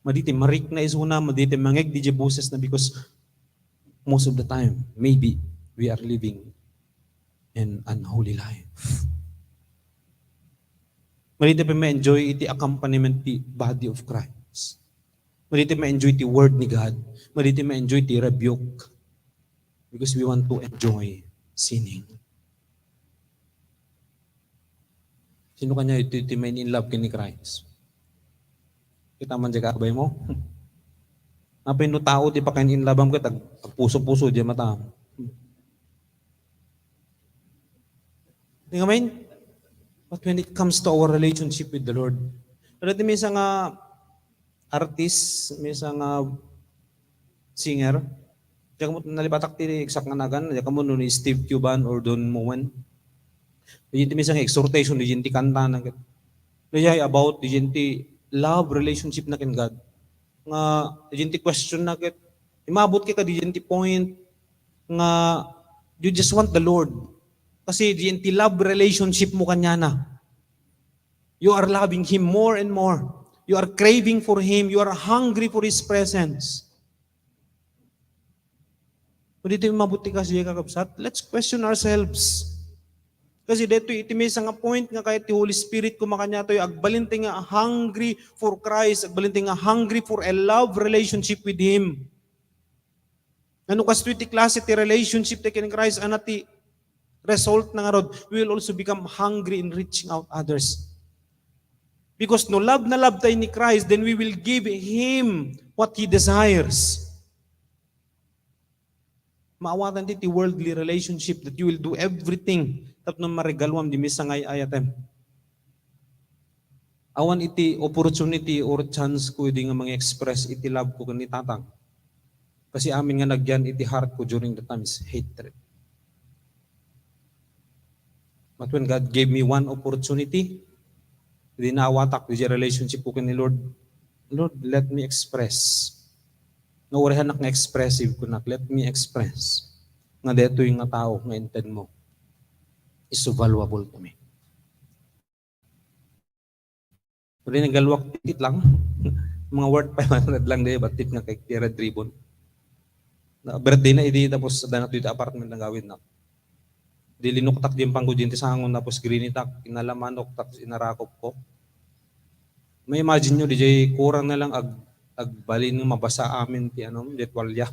Maditi marik na isuna, maditi mangeg di boses na because most of the time, maybe we are living an unholy life. Maditi pa ma-enjoy iti accompaniment ti body of Christ. Maditi ma-enjoy ti word ni God. Maditi ma-enjoy ti rebuke. Because we want to enjoy sinning. Sino kanya iti main in love kini Christ? Kita man dyan kakabay mo? Napin no tao ti pakain in love ka, puso-puso dyan mata. Tingnan main? But when it comes to our relationship with the Lord, dati may isang artist, may isang singer, diyan mo nalibatak ti exact nga nagan, diyan mo ni Steve Cuban or Don Moen. Diyan may isang exhortation, diyan ti kanta na diyan about diyan ti love relationship na kin God. Nga diyan ti question na ket imabot ka diyan ti point nga you just want the Lord. Kasi diyan ti love relationship mo kanya na. You are loving Him more and more. You are craving for Him. You are hungry for His presence. Kung dito yung mabuti kasi kakabsat, let's question ourselves. Kasi dito itimay sa nga point nga kahit ti Holy Spirit kumakanya tayo, agbalinti nga hungry for Christ, agbalinti nga hungry for a love relationship with Him. Ano kas ti klase ti relationship ti kin Christ, anati result na nga rod, we will also become hungry in reaching out others. Because no love na love tayo ni Christ, then we will give Him what He desires. Maawatan ti worldly relationship that you will do everything tapno marigalwam di misangay ayatem. Awan iti opportunity or chance ko di nga mga express iti love ko kani tatang. Kasi amin nga nagyan iti heart ko during the time is hatred. But when God gave me one opportunity, dinawatak di relationship ko ni Lord, Lord, let me express. Nawarihan nak nga expressive ko nak, let me express. Nga deto yung nga tao, nga intent mo, is so valuable to me. Pero nagalwak tit lang, mga worth 500 lang din, batit nga kay red ribbon. Birthday na idi, tapos danat dito apartment na gawin na. Dilinuktak din panggo din ti sangon tapos grinitak inalamanok tapos inarakop ko. May imagine nyo DJ kurang na lang agbalin ng mabasa amin ti detwalya.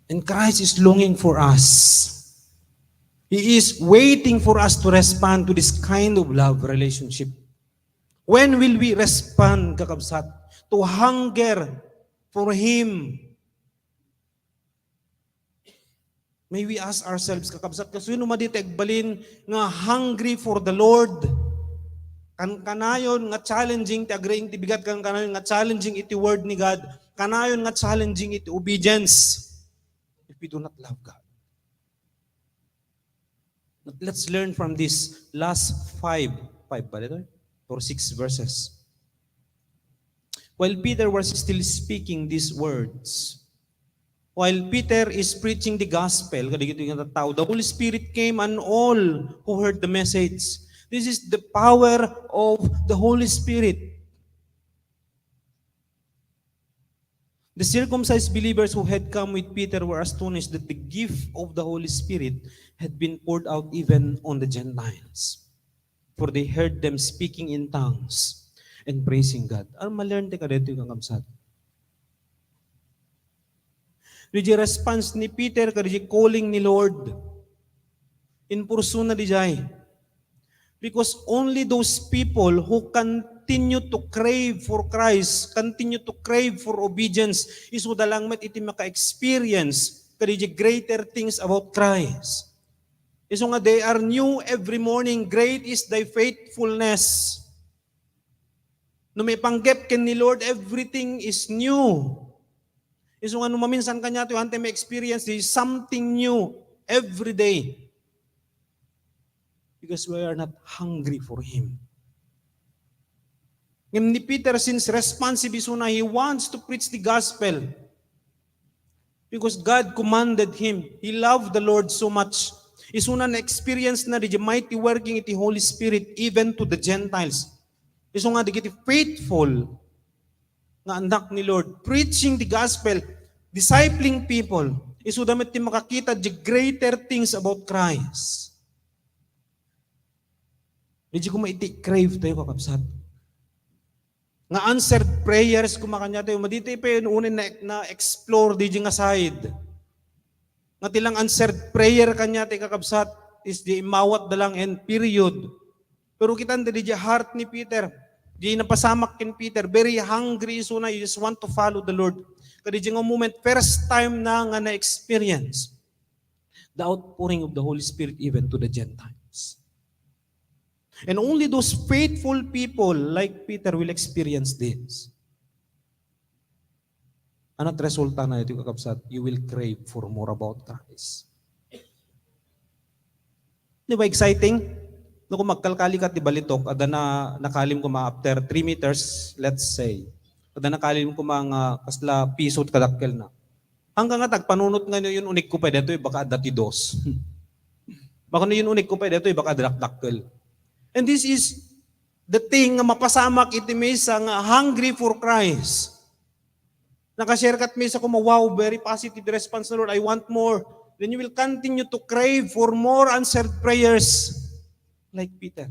And Christ is longing for us. He is waiting for us to respond to this kind of love relationship. When will we respond, kakabsat, to hunger for Him? May we ask ourselves, kakabsat, kasi yun umadit agbalin nga hungry for the Lord. Kanayon nga challenging ti agreeing ti bigat kanayon nga challenging iti word ni God. Kanayon nga challenging iti obedience. If we do not love God. But let's learn from this last five ba dito? Or 6 verses. While Peter was still speaking these words, while Peter is preaching the gospel, the Holy Spirit came on all who heard the message. This is the power of the Holy Spirit. The circumcised believers who had come with Peter were astonished that the gift of the Holy Spirit had been poured out even on the Gentiles. For they heard them speaking in tongues and praising God. Ano ma-learn ka dito yung kamsat? Di response ni Peter kadi calling ni Lord in persona di jay. Because only those people who continue to crave for Christ, continue to crave for obedience, iso dalang met iti maka-experience kadi greater things about Christ. Iso nga they are new every morning. Great is thy faithfulness. No may panggep ken ni Lord, everything is new. Iso nga maminsan kanya to hante may experience is something new every day. Because we are not hungry for Him. Ngam ni Peter since responsive iso na he wants to preach the gospel. Because God commanded him. He loved the Lord so much. Iso na na-experience na the mighty working iti Holy Spirit even to the Gentiles. Iso nga di faithful nga andak ni Lord, preaching the gospel, discipling people, iso damit ti makakita the greater things about Christ. Di ko maiti crave tayo kakabsat. Nga answered prayers kumakanya tayo, madito pa yun unin na explore di nga side. Nga tilang answered prayer kanya tayo kakabsat is di imawat dalang and period. Pero kita di heart ni Peter, di napasamak kin Peter, very hungry so na you just want to follow the Lord. Kadi nga moment, first time na nga na-experience the outpouring of the Holy Spirit even to the Gentiles. And only those faithful people like Peter will experience this. Anat resulta na ito kakabsat, you will crave for more about Christ. Di ba exciting? No, kung magkalkali ka ti balitok, ada na nakalim ko after 3 meters, let's say, ada nakalim ko mga kasla piso at kadakkel na. Hanggang nga tagpanunot nga yun unik ko pa dito, baka dati dos. Baka na yun unik ko pa dito, baka dakkel. And this is the thing nga mapasamak iti mesa nga hungry for Christ. Nakashare kat mesa ko, wow, very positive response na Lord, I want more. Then you will continue to crave for more answered prayers like Peter.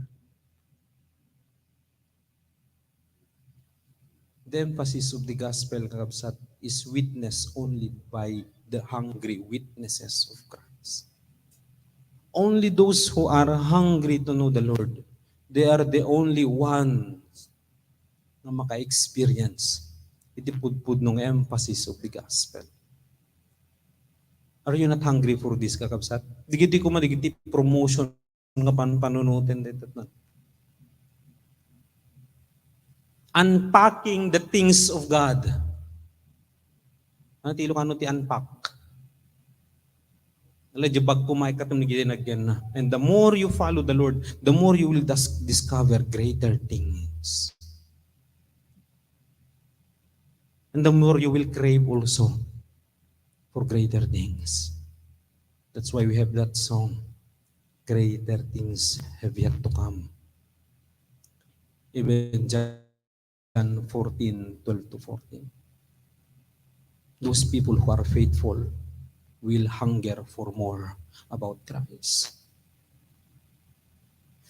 The emphasis of the gospel, kakabsat, is witnessed only by the hungry witnesses of Christ. Only those who are hungry to know the Lord, they are the only ones na maka-experience iti pudpud ng emphasis of the gospel. Are you not hungry for this, kakabsat? Digiti ko madigiti promotion nga panunutin dito na. Unpacking the things of God. Ano ti Ilocano ti unpack? Alajabag kumay katam ni ginagyan na. And the more you follow the Lord, the more you will discover greater things. And the more you will crave also for greater things. That's why we have that song, greater things have yet to come. Even John 14:12-14. Those people who are faithful will hunger for more about Christ.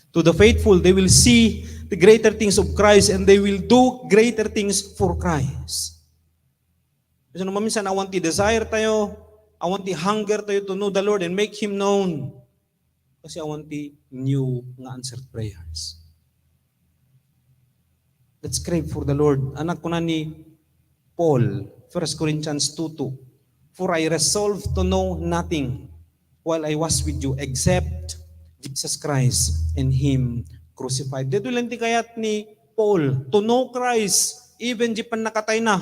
To the faithful, they will see the greater things of Christ and they will do greater things for Christ. Kasi naman minsan, I want the desire tayo, I want the hunger tayo to know the Lord and make Him known. Kasi I want the new nga answered prayers. Let's crave for the Lord. Anak ko na ni Paul, 1 Corinthians 2:2. For I resolve to know nothing while I was with you except Jesus Christ and Him crucified. Dito lang ti kayat ni Paul, to know Christ, even di pan nakatay na.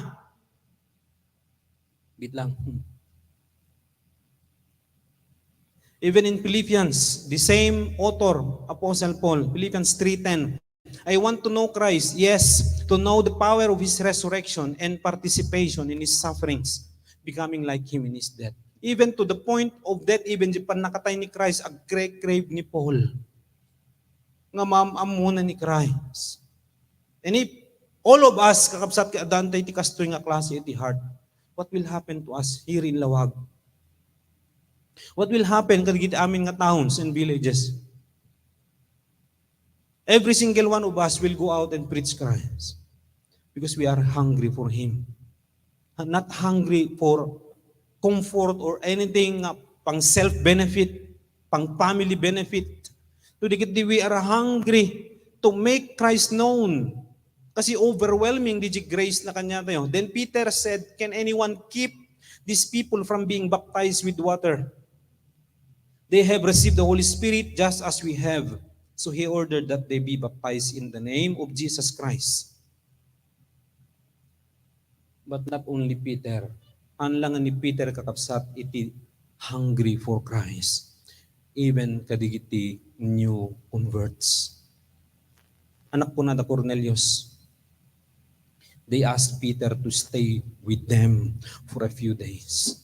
Bit lang. Even in Philippians, the same author, Apostle Paul, Philippians 3:10, I want to know Christ, yes, to know the power of His resurrection and participation in His sufferings, becoming like Him in His death. Even to the point of death, even di pa nakatay ni Christ, ag crave ni Paul, nga maamuna ni Christ. And if all of us, kakabsat ka adantay ti kastoy nga klase iti heart, what will happen to us here in Lawag? What will happen kadagiti amin nga towns and villages? Every single one of us will go out and preach Christ because we are hungry for Him. Not hungry for comfort or anything pang self-benefit, pang family benefit. We are hungry to make Christ known. Kasi overwhelming the grace na kanya tayo. Then Peter said, can anyone keep these people from being baptized with water? They have received the Holy Spirit just as we have. So he ordered that they be baptized in the name of Jesus Christ. But not only Peter. Anlangan ni Peter kakapsat iti hungry for Christ. Even kadigiti new converts. Anak po na da Cornelius. They asked Peter to stay with them for a few days.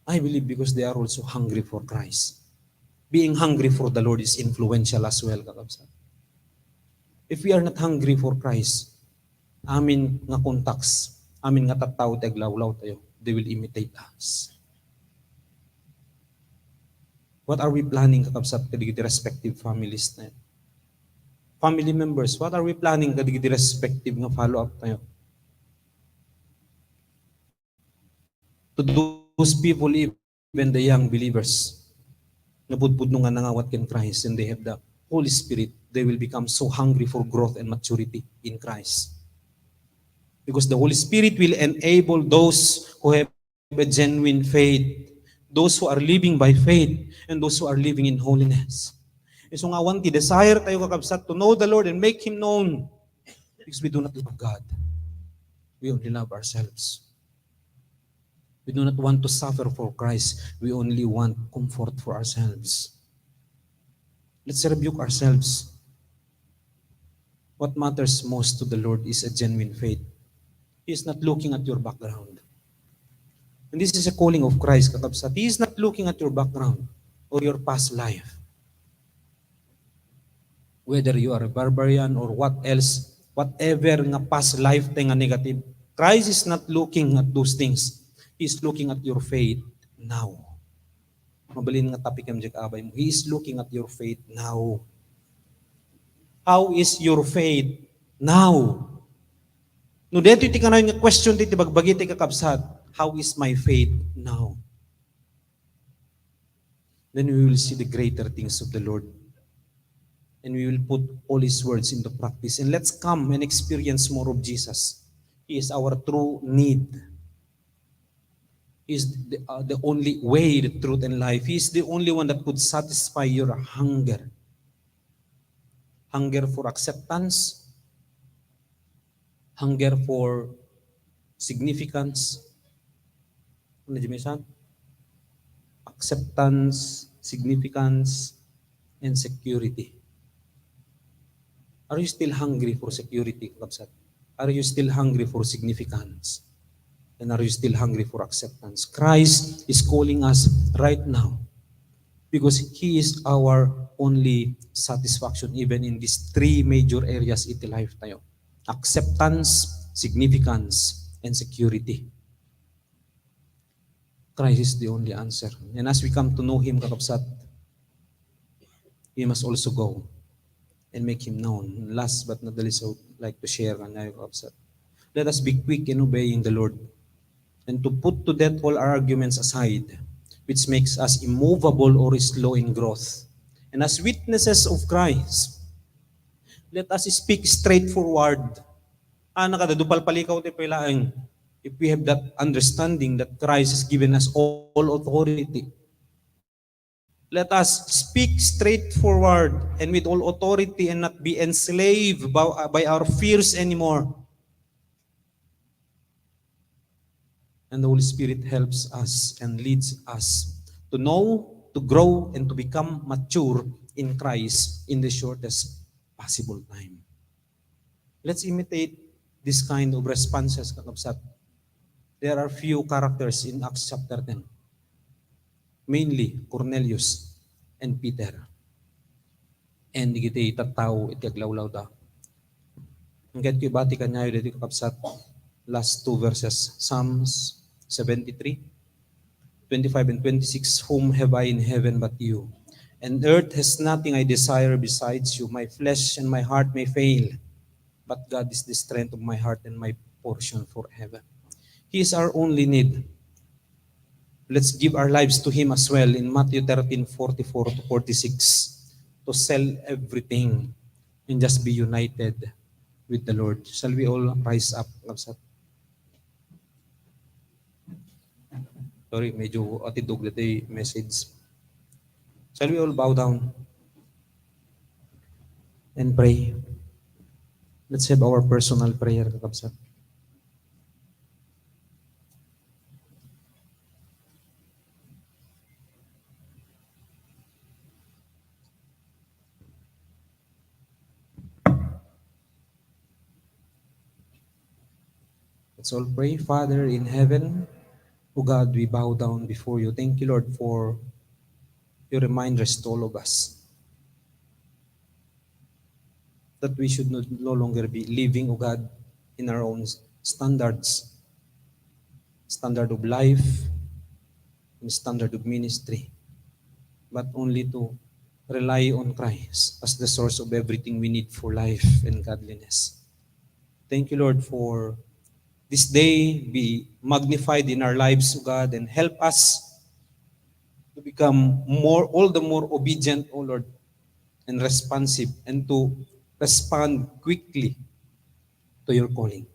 I believe because they are also hungry for Christ. Being hungry for the Lord is influential as well, kakabsat. If we are not hungry for Christ, amin nga contacts, amin nga tattao taglawlaw tayo, they will imitate us. What are we planning, kakabsat, kadigiti respective families na yun? Family members, what are we planning kadigiti respective nga follow-up tayo? To those people, even the young believers, nabudbud nga nangawat ken Christ and they have the Holy Spirit, they will become so hungry for growth and maturity in Christ. Because the Holy Spirit will enable those who have a genuine faith, those who are living by faith, and those who are living in holiness. So nga wanti, desire tayo kakabsat to know the Lord and make Him known. Because we do not love God. We only love ourselves. We do not want to suffer for Christ. We only want comfort for ourselves. Let's rebuke ourselves. What matters most to the Lord is a genuine faith. He is not looking at your background. And this is a calling of Christ, kakabsat. He is not looking at your background or your past life. Whether you are a barbarian or what else, whatever nga past life tayo nga negative, Christ is not looking at those things. He is looking at your faith now. Mabalin nga topic ang abay mo. He is looking at your faith now. How is your faith now? No, dito iti ka na yung question dito, bagbagi iti kakabsat. How is my faith now? Then we will see the greater things of the Lord. And we will put all His words into practice. And let's come and experience more of Jesus. He is our true need. He is the only way, the truth, and life. He is the only one that could satisfy your hunger. Hunger for acceptance. Hunger for significance. Ano dyan, acceptance, significance, and security. Are you still hungry for security, Kapsat? Are you still hungry for significance? And are you still hungry for acceptance? Christ is calling us right now because He is our only satisfaction even in these three major areas iti life tayo. Acceptance, significance, and security. Christ is the only answer. And as we come to know Him, kakabsat, we must also go and make Him known. Last but not the least, I would like to share ngayon, kakabsat. Let us be quick in obeying the Lord and to put to death all our arguments aside, which makes us immovable or slow in growth. And as witnesses of Christ, let us speak straightforward. Nakadadupal palikaw ti pailaang. If we have that understanding that Christ has given us all authority Let us speak straightforward and with all authority and not be enslaved by our fears anymore. And the Holy Spirit helps us and leads us to know, to grow, and to become mature in Christ in the shortest possible time. Let's imitate this kind of responses, kakabsat. There are few characters in Acts chapter 10. Mainly, Cornelius and Peter. And digiti tattao iti aglawlaw da. Hanggat ko ibati kanyayo dito kakabsat. Last two verses. Psalms 73, 25 and 26. Whom have I in heaven but you? And earth has nothing I desire besides you. My flesh and my heart may fail, but God is the strength of my heart and my portion forever. He is our only need. Let's give our lives to Him as well in Matthew 13, 44 to 46. To sell everything and just be united with the Lord. Shall we all rise up? Sorry, medyo atidog na tayo message. Shall we all bow down and pray? Let's have our personal prayer, kakabsat. Let's all pray. Father in heaven, O God, we bow down before you. Thank you, Lord, for your reminders to all of us that we should no longer be living, O God, in our own standards, standard of life, and standard of ministry, but only to rely on Christ as the source of everything we need for life and godliness. Thank you, Lord, for this day be magnified in our lives, O God, and help us to become all the more obedient, O Lord, and responsive, and to respond quickly to your calling.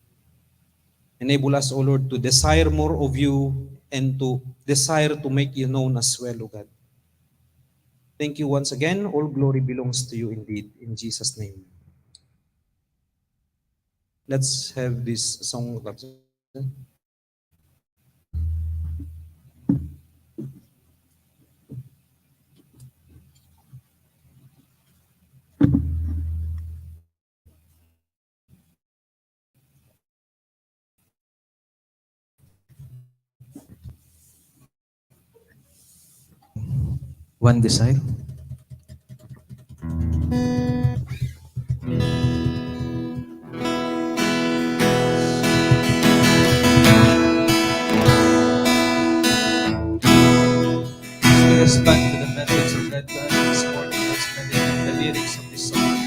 Enable us, O Lord, to desire more of you and to desire to make you known as well, O God. Thank you once again. All glory belongs to you indeed. In Jesus' name. Let's have this song.
One desire.
Let's back to the message of that this morning. Let's meditate the lyrics of this song.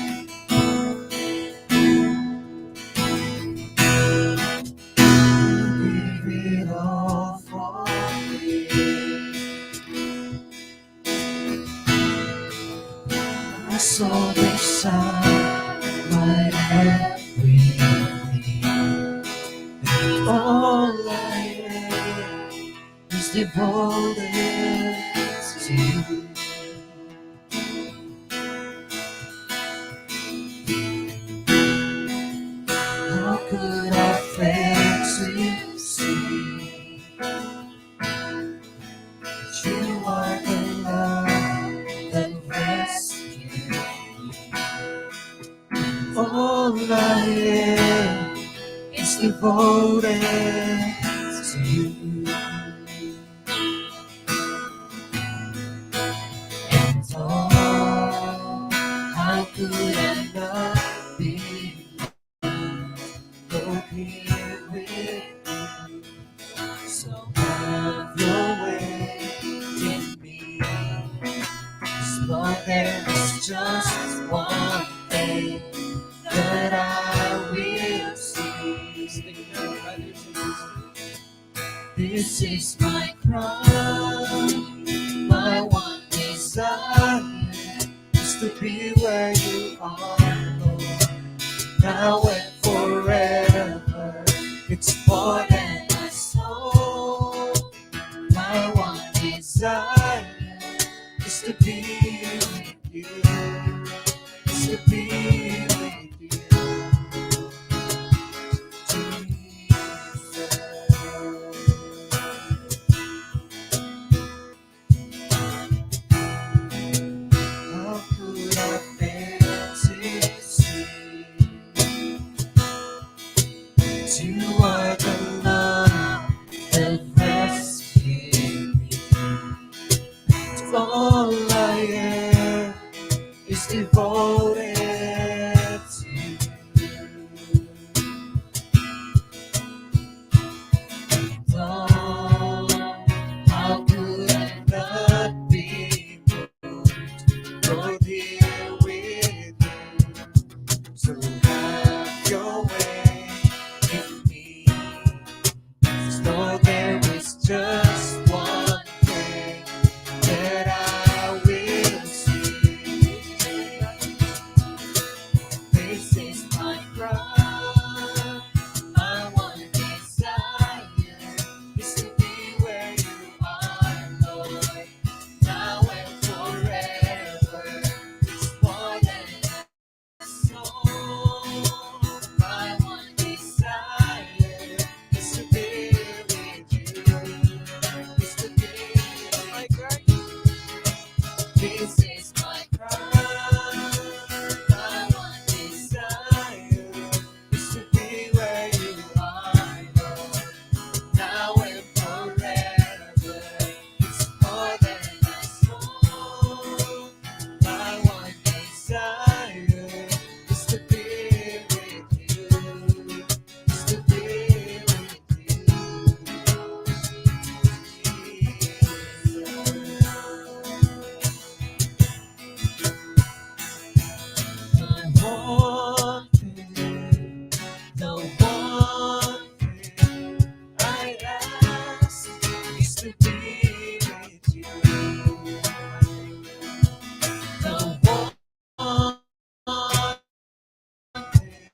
Give it all for me. My soul beside my everything. And all I am is devoted to you. How could I fail to see that you are the love that rescued me? All I am is devoted to you. And oh, how could I not be here with you? So have your way in me. As long as just one thing that I will see. This is my cry, my one desire is to be where you are, Lord, now and forever. It's more than my soul. My one desire is to be you. Is to be with you. Jesus. How could I fail to see? You are the love that rescued me. All I am is devoted to you. Oh, how could I not be moved? Lord, here with you. So have your way in me. 'Cause Lord, there is just one thing that I will see. This is my cry, my one desire is to be where you are, Lord, now and forever. It's more than a song. My one desire is to be with you, is to be my cry. This is my cry, my one desire is to be where you are, Lord, now and forever. It's more than a song. My one desire is to be with you, is to be with you. The one thing I ask is to be with you. The one thing,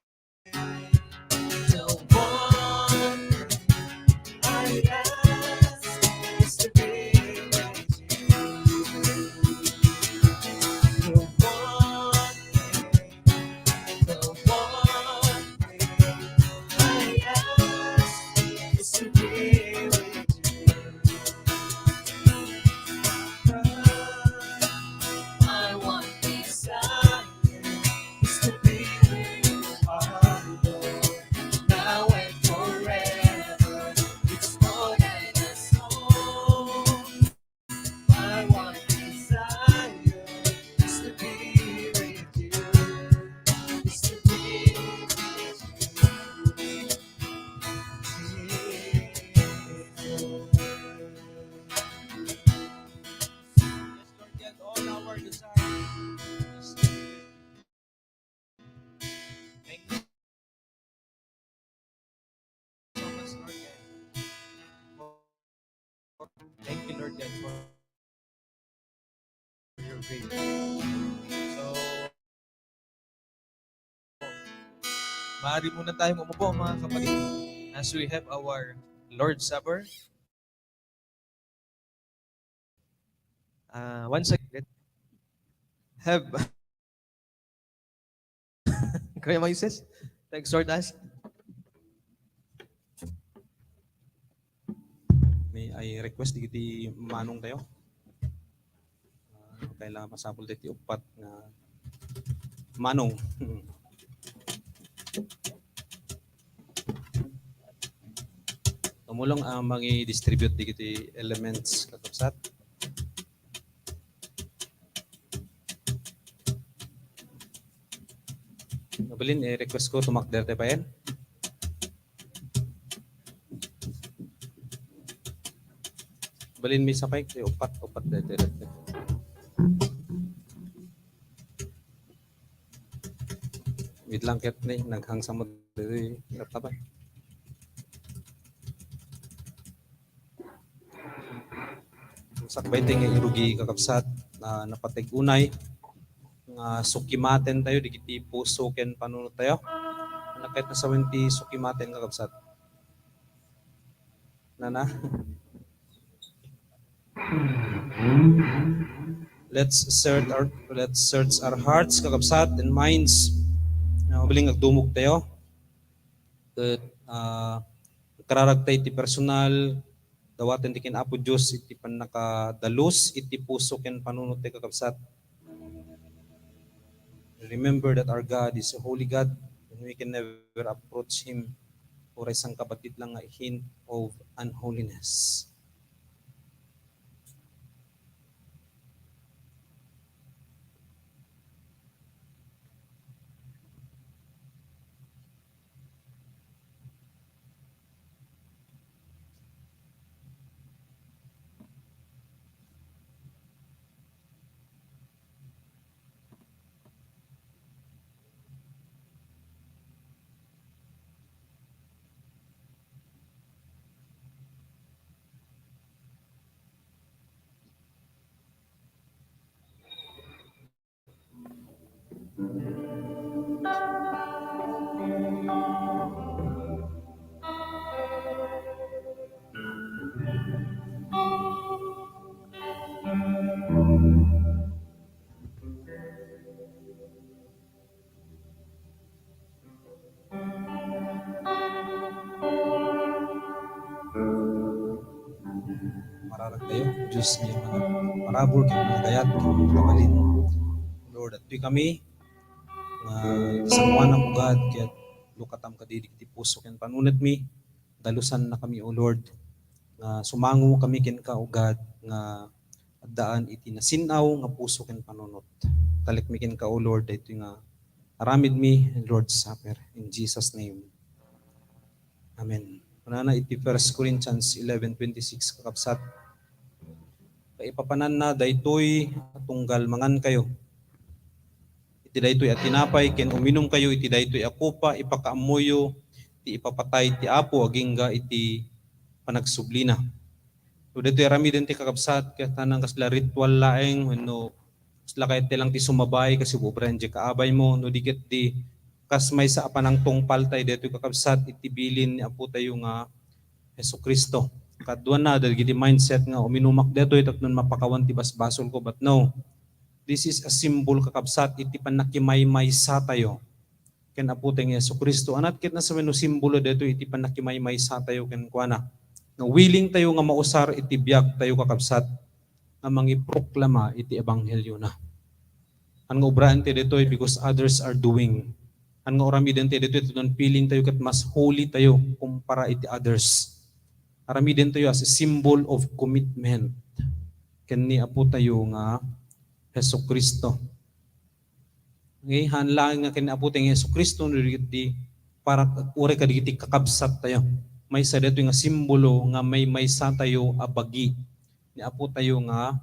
the one thing I ask is to be with you. The one thing, the one thing I ask is to be with you. My one desire is to be where you are, Lord, now and forever. It's more than a song. My one desire is to be with you, is to be with you.
Yes, Lord God, all our desires is to be with you. Thank you so much, Lord God. Thank you, Lord God, for your grace. So, maaari muna tayong umupo, mga kapatid, as we have our Lord's Supper. Once again, have Kuya Moises, exhort us.
May I request digiti manong tayo. Kailangan masapol diti upat nga manong. Tumulong ang magi-distribute digiti elements kakabsat. Nabilin, request ko tumakder tayo pa yan. Balin may sapay, upat dito. Wait lang ket ni naghang sa mo dito tapay. Sakbay ting irugi kakabsat na napateg unay nga sukimaten tayo digiti puso ken panunot tayo. Nakait na sa wenti sukimaten kakabsat. Nana. let's search our hearts, kakabsat, and minds. Mabiling agdumog tayo. Ket kararagtay ti personal, dawaten ti kin Apo Dios iti panakadalus, iti puso ken panunot ti kakabsat. Remember that our God is a holy God and we can never approach Him or isang kabatit lang nga hint of unholiness. Mararag tayo, Diyos niya mga parabol, kaya mga gayat, kaya mga kabalin. Lord, at tuy kami, nga isamuan ng ugad, kaya lukatam kadidik ti puso, kaya panunat mi, dalusan na kami, O Lord, nga sumango kami ken ka ugad, nga addaan iti nasinaw, nga puso ken panunot. Talik mi ken ka, O Lord, ito nga aramid mi, Lord's Supper. In Jesus' name. Amen. Kunana iti 1 Corinthians 11:26 kakabsat. Kaipapanan na daytoy tunggal mangan kayo. Iti daytoy at tinapay ken uminom kayo iti daytoy akupa ipakaamuyo ti ipapatay ti Apo agingga iti panagsublina. So daytoy rami din ti kakabsat ket tanang kasla ritual laeng wenno kasla kayat ti lang ti sumabay kasi bubran di kaabay mo no diket di kas may sa apanang tungpal tay daytoy kakabsat iti bilin ni Apo tayo nga Jesucristo. Kadwa na dagiti mindset nga uminumak detoy tapnon mapakawan ti basbasol ko, but no, this is a symbol kakabsat iti panakimaymay sa tayo ken Apo tayong Jesucristo. Anat ket na sa meno simbolo detoy iti panakimaymay sa tayo ken kuana nga willing tayo nga mausar iti biag tayo kakabsat nga mangiproklama iti ebanghelyo na. An nga obrahan ti detoy because others are doing. An nga orami den ti detoy tapnon feeling tayo ket mas holy tayo kumpara iti others. Arami din tayo as a symbol of commitment ken ni Apo tayo nga Jesucristo. Okay, hanlang nga ken Apo tayo nga Jesucristo di para ure kadigiti kakabsat tayo. May sa dito nga simbolo nga may sa tayo abagi ni Apo tayo nga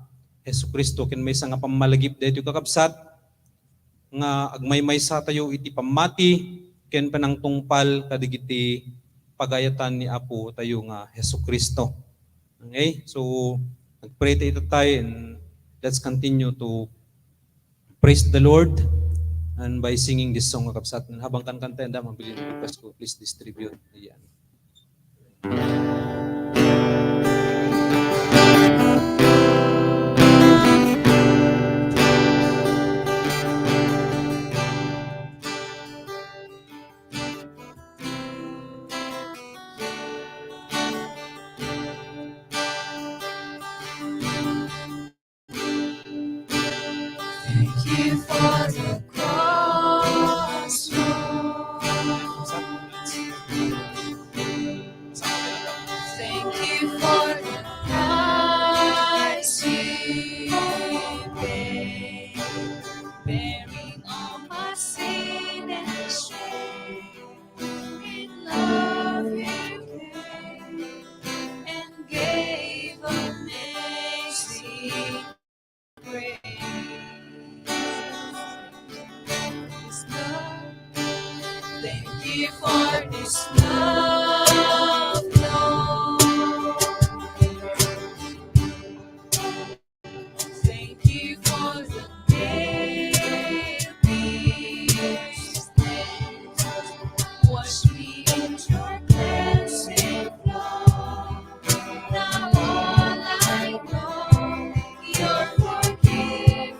Jesucristo ken may sa nga pamalagip dito kakabsat nga agmay sa tayo iti pamati ken panangtungpal kadigiti pagayatan ni Apo tayo nga Jesucristo. Okay? So, nag-pray tayo and let's continue to praise the Lord and by singing this song kakabsat. Habang kanta anda mabilin request ko, please distribute. Ayan.
Thank you for the cross, Lord. Thank you for the price you paid, bearing all my sin and shame. In love you came and gave amazing grace. Thank you for this love, Lord. Thank you for the pierced hands. Wash me in your cleansing flow. Now all I know, your forgiveness.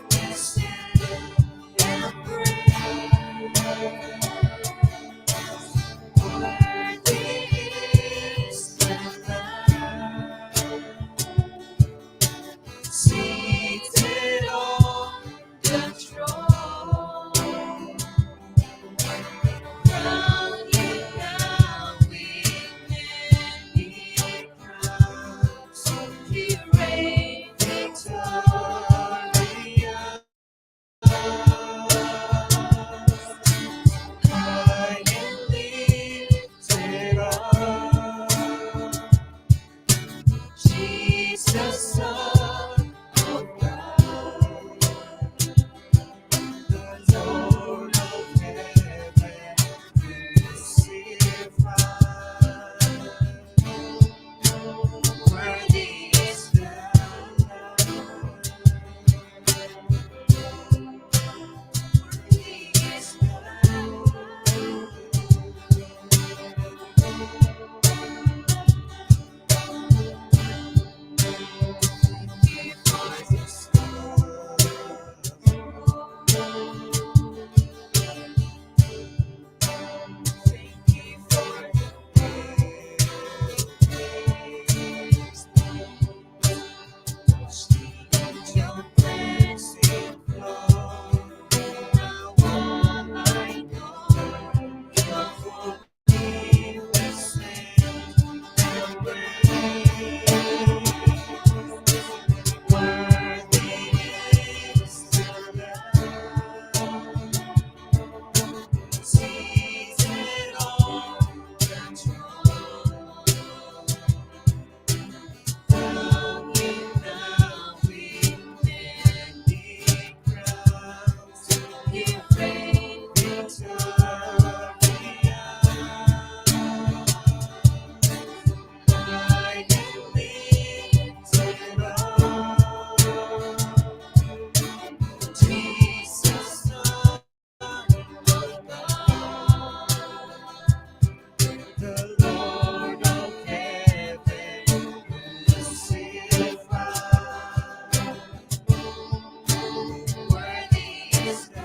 is the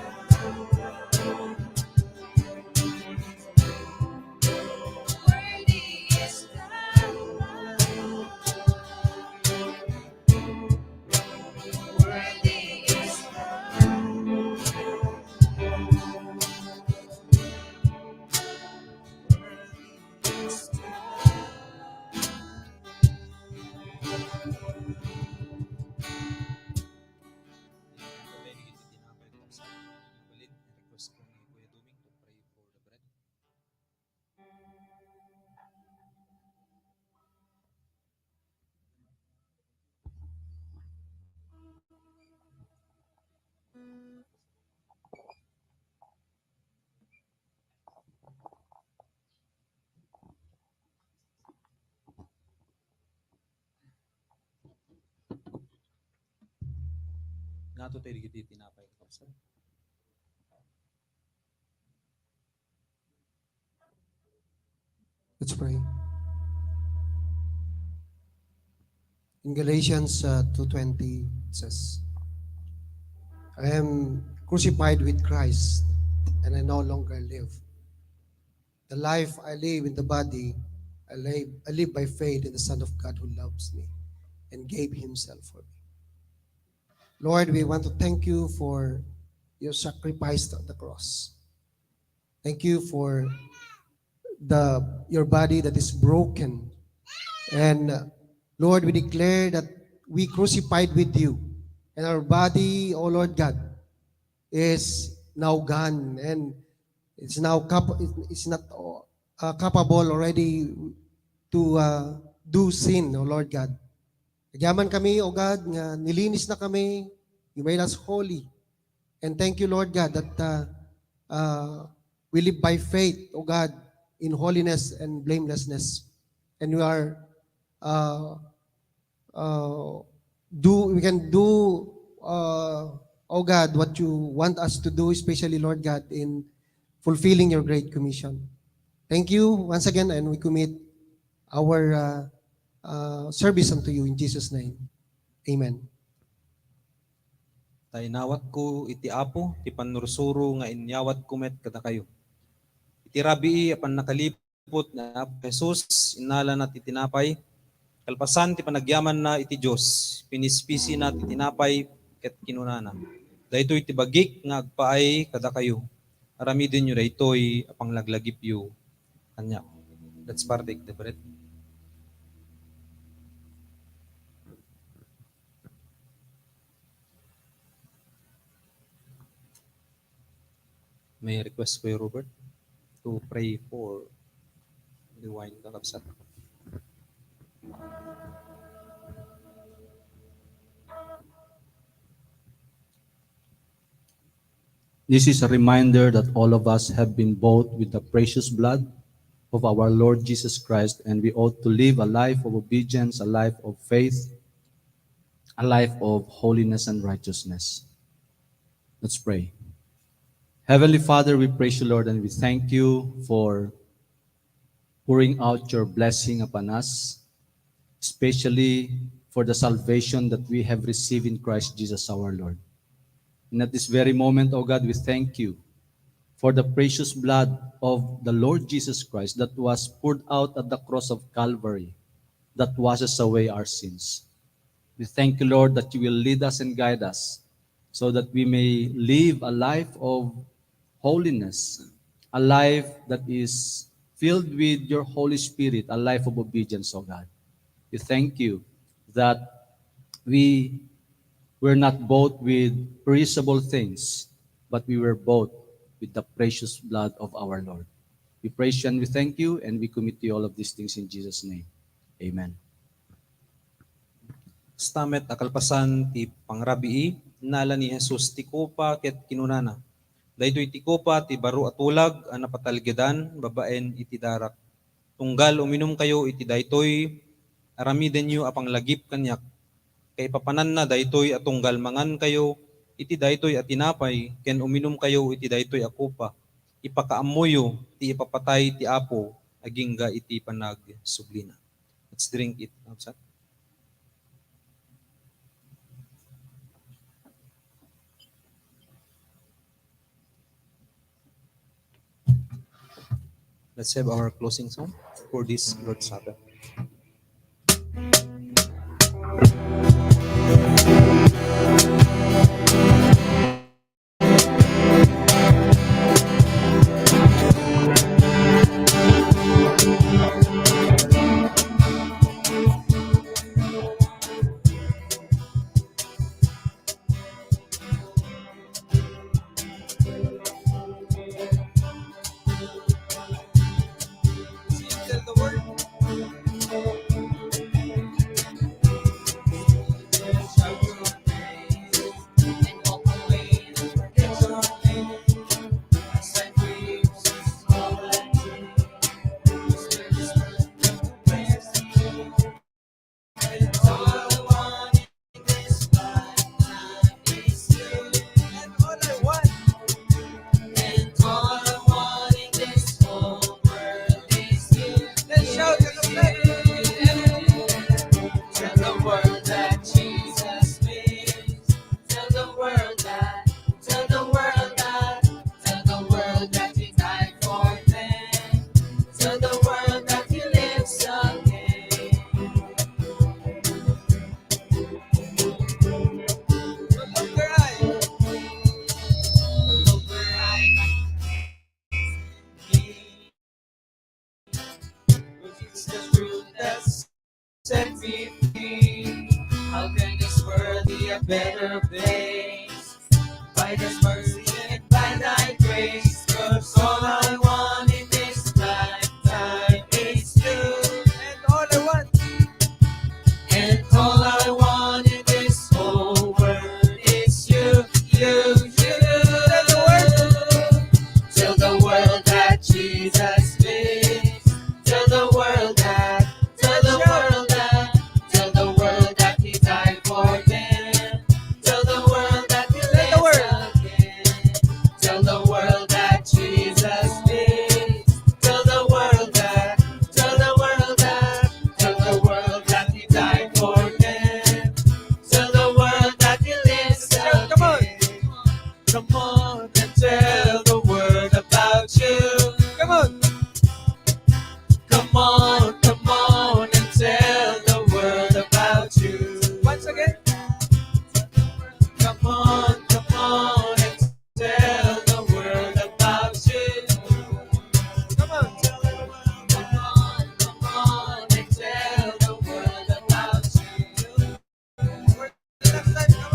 worthy is the worthy is
Request ko ni Kuya Duming to pray for the bread. Nga to tayo digiti tinapay ko sa.
Let's pray. In Galatians 2:20 it says, I am crucified with Christ, and I no longer live. The life I live in the body, I live by faith in the Son of God who loves me and gave himself for me. Lord, we want to thank you for your sacrifice on the cross. Thank you for your body that is broken. And Lord, we declare that we crucified with you. And our body, oh Lord God, is now gone. And it's now it's not capable already to do sin, oh Lord God. Nagyaman kami, oh God, nga nilinis na kami. You made us holy. And thank you, Lord God, that we live by faith, oh God, in holiness and blamelessness. And we are we can do oh God what you want us to do, especially Lord God in fulfilling your great commission. Thank you once again, and we commit our service unto you in Jesus' name. Amen.
Tay nawat ko iti apo ti panursuro nga inyawat kumet kada kayo. Iti rabii apan nakalipot na Apo Jesus inala na ti tinapay. Kalpasan ti panagyaman na iti Dios, pinispisi na ti tinapay ket kinunana. Daytoy ti bagik nga agpaay kada kayo. Aramidin nyo daytoy apang laglagip yu kanya. Let's partake the bread. May request ko Robert to pray for the wine kakabsat.
This is a reminder that all of us have been bought with the precious blood of our Lord Jesus Christ, and we ought to live a life of obedience, a life of faith, a life of holiness and righteousness. Let's pray. Heavenly Father, we praise you, Lord, and we thank you for pouring out your blessing upon us, especially for the salvation that we have received in Christ Jesus our Lord. And at this very moment, O God, we thank you for the precious blood of the Lord Jesus Christ that was poured out at the cross of Calvary, that washes away our sins. We thank you, Lord, that you will lead us and guide us so that we may live a life of holiness, a life that is filled with your Holy Spirit, a life of obedience, O God. We thank you that we were not bought with perishable things, but we were bought with the precious blood of our Lord. We praise you and we thank you, and we commit to you all of these things in Jesus' name. Amen.
Stamet akalpasan ti pangrabii nala ni Jesus ti kopa ket kinunana. Daytoy ti kopa ti baro at ulag a napatalgedan babaen iti darak. Tunggal uminom kayo iti daytoy aramiden yu apang lagip kanyak. Kay papanan na daytoy at tunggal mangan kayo iti daytoy at tinapay ken uminom kayo iti daytoy a kopa. Ipakaamoyo ti ipapatay ti apo agingga iti panag sublina. Let's drink it outside. Let's have our closing song for this Lord's Supper.
Tell the word. Shout your praise and walk away and forget your name. As I breathe, just all I do. Still just to praise you. And all I want in this lifetime is you. And all I want. And all I want in this whole world is you. Let's shout to the Lord. Tell the world that Jesus lives. Tell the world that, tell the world that, tell the world that He died for them. Tell the world that He lives again. Look where look where it's the truth that set me free. How can this world be a better place? By His mercy and by Thy grace. 'Cause all I want in this lifetime is you. And all I want. And all I want in this whole world is you, you, you. Tell the world. Tell the world that Jesus lives. Tell the world that, tell the world that, tell the world that He died for them. Tell the world that He lives again. Tell the world that Jesus lives. Tell the world that, tell the world that, tell the world that He died for them. Tell the world that He lives again. Come on and tell the world about you. Come on. Come on and tell the world about you. Once again. Come on and tell the world about you. Come on. Come on and tell the world about you. For the last time, come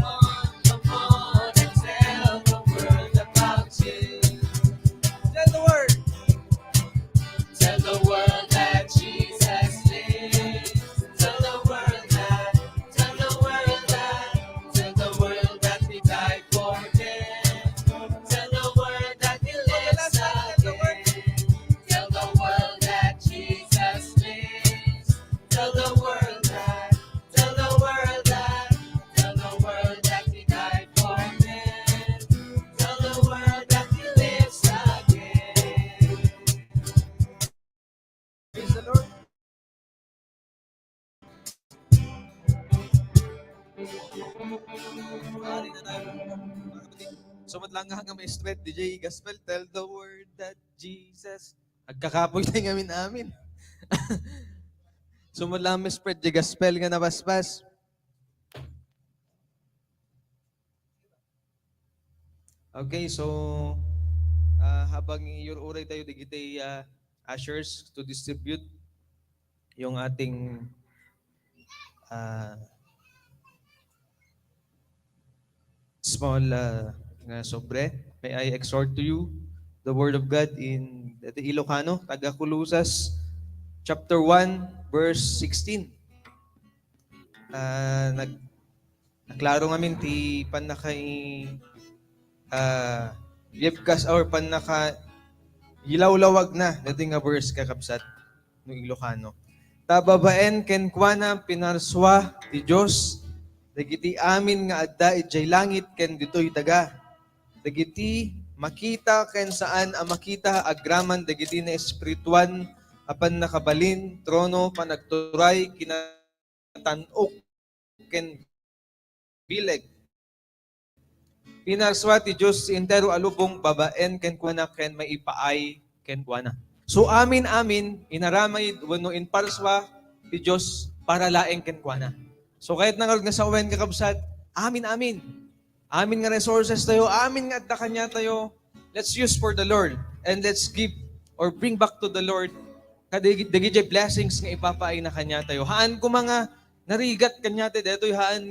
on. Come on and tell the world about you. Tell the word. Tell the world that Jesus lives. Tell the world that, tell the world that, tell the world that He died for them. Tell the world that He lives again. Tell the world that Jesus lives. Tell the world that, tell the world that, tell the world that He died for them. Tell the world that He lives again. Praise the Lord. Maaari na tayo. Sumad lang nga may straight DJ Gospel. Tell the word that Jesus. Agkakapoy na yung amin. Sumad lang may spread DJ Gospel nga nabasbas. Okay, so habang iuray tayo digitay ushers to distribute yung ating small nga sobre. May I exhort to you the word of God in the Ilocano, taga Colosas chapter 1 verse 16. Naklaro ngamin ti panakay yebkas or panaka ilawlawag na dating nga verse kakabsat ng Ilocano. Tababaen ken kuana pinarswa ti Dios dagiti amin nga adda ijay langit ken ditoy daga. Dagiti makita ken saan ang makita agraman dagiti na espirituan apan nakabalin trono panagturay kinatanok ken bileg. Pinarswa ti Dios si entero alubong babaen ken kuana ken maipaay ken kuana. So amin inaramay wenno in parswa ti Dios para laeng ken kuana. So kahit nangarod nga sa uwen kakabsat, amin. Amin nga resources tayo, amin nga adda kanya tayo. Let's use for the Lord and let's give or bring back to the Lord kadagiti blessings nga ipapaay na kanya tayo. Haan ko mga narigat kanya tayo detoy haan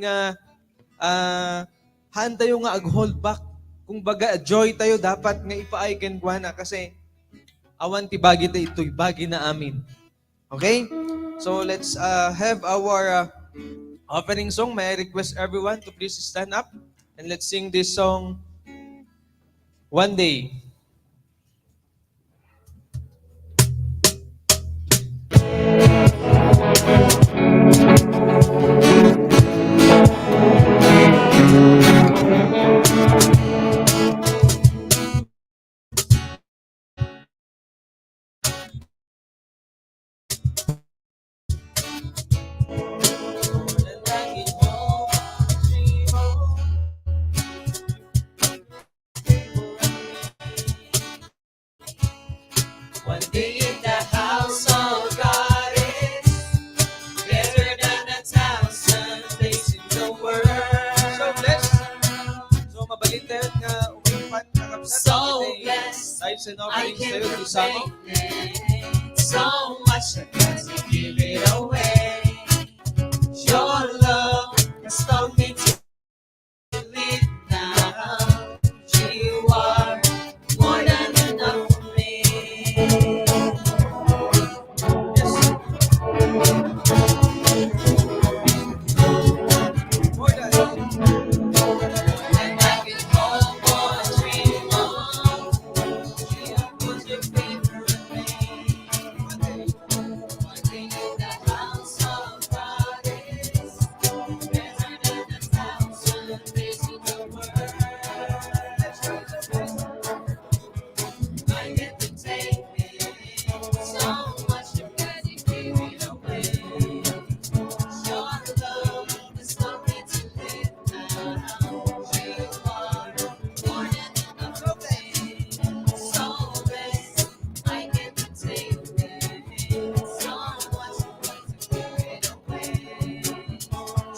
tayo nga ag-hold back. Kung baga joy tayo dapat nga ipaay ken kuana kasi awan ti bagi tayo ito'y bagi na amin. Okay? So let's have our opening song. May I request everyone to please stand up and let's sing this song, One Day.
One day in the house of God is better than 1,000 days in the world.
So blessed. So mabalit tayo nga umipan kakabsat.
So blessed,
Tithes and
I
offerings
can't
tayo to Samo.
contain so much I can't give it away. Your love has taught me to live now. You are more than enough for me.
More than.
And I can hope for a dream of you was your favorite thing. One thing in the house of God is better than 1,000 days in the world. I get to take it, so much you can't give it away. Your love has taught me to live now. You are more than enough for me. So blessed, I get to take it, so much you can't give it away.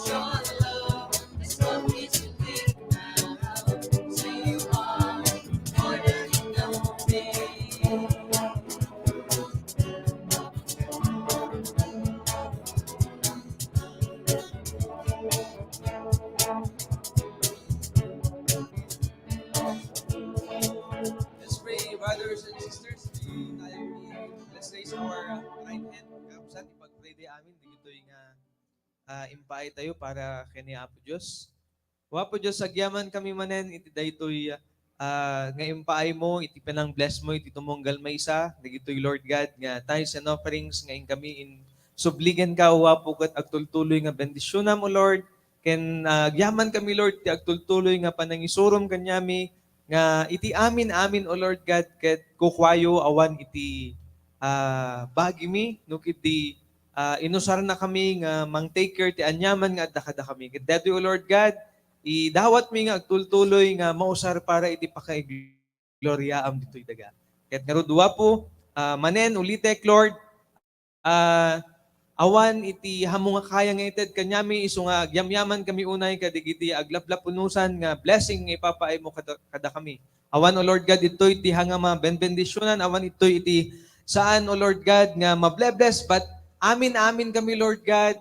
Your love has taught me to live now. So you are more than enough for me.
Let's pray, brothers and sisters. Let's raise our right hand. Kapsat, ipag-pray di amin. Di ito yung impay tayo para kanya Apo Diyos. Wapo Diyos, agyaman kami manen, iti daytoy nga impay mo, iti panang bless mo, iti tumunggal may isa. Di ito'y Lord God, nga tithes and offerings, ngayon kami in subligan ka, wapo kat agtultuloy nga bendisyon mo, Lord. Ken agyaman kami, Lord, ti agtultuloy nga panangisurom kanyami, nga iti amin o Lord God ket kukwayo awan iti bagi mi no iti inusar na kami nga mang take care ti anyaman nga adda kada kami ket dati o Lord God idawat mi nga agtultuloy nga mausar para iti pakay gloriaam ditoy daga ket ngaruduwa po manen ulitek Lord awan iti hamong nga kaya nga ited kanyami iso nga agyamyaman kami unay kadigiti aglaplapunusan nga blessing nga ipapaay mo kada kami. Awan o Lord God ito iti hanga benbendisyonan awan ito iti saan o Lord God nga mabless but amin kami Lord God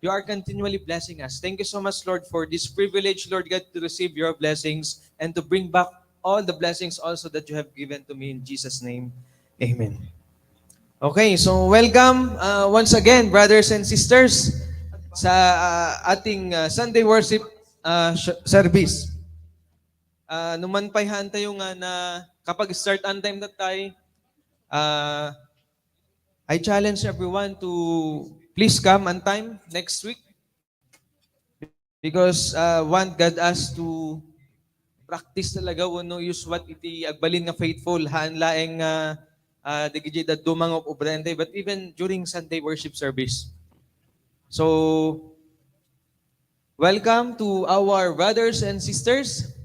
you are continually blessing us. Thank you so much Lord for this privilege Lord God to receive your blessings and to bring back all the blessings also that you have given to me in Jesus name. Amen. Okay, so welcome once again, brothers and sisters, sa ating Sunday worship service. Numanpayhan tayo nga na kapag start on time na tayo, I challenge everyone to please come on time next week because want God us to practice talaga no use what iti agbalin nga faithful haan laeng digiti da dumang of obrente but even during Sunday worship service. So welcome to our brothers and sisters.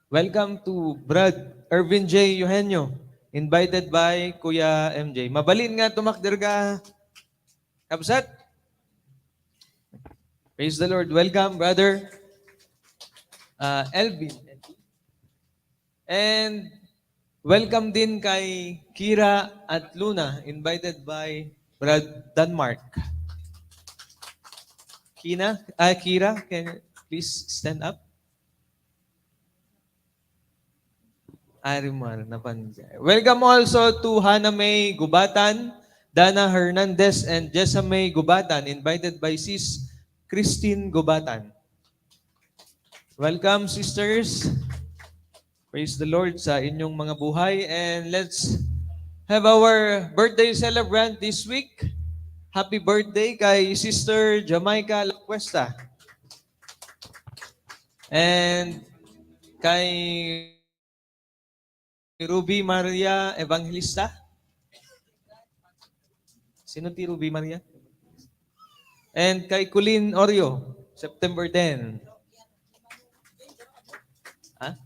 Welcome to Brad Ervin J. Eugenio. invited by Kuya MJ. Mabalin nga tumakder ka, Kabsat. Praise the Lord. Welcome, brother Elvin. And welcome din kay Kira at Luna, invited by Brad Denmark. Kira, can you please stand up? Arimar, napansin. Welcome also to Hannah May Gubatan, Dana Hernandez, and Jessa May Gubatan, invited by Sis Christine Gubatan. Welcome, sisters. Praise the Lord sa inyong mga buhay. And let's have our birthday celebrant this week. Happy birthday kay Sister Jamaica Lacuesta. And kay Ruby Maria Evangelista. Sino ti Ruby Maria? And kay Colleen Oreo, September 10. Ha?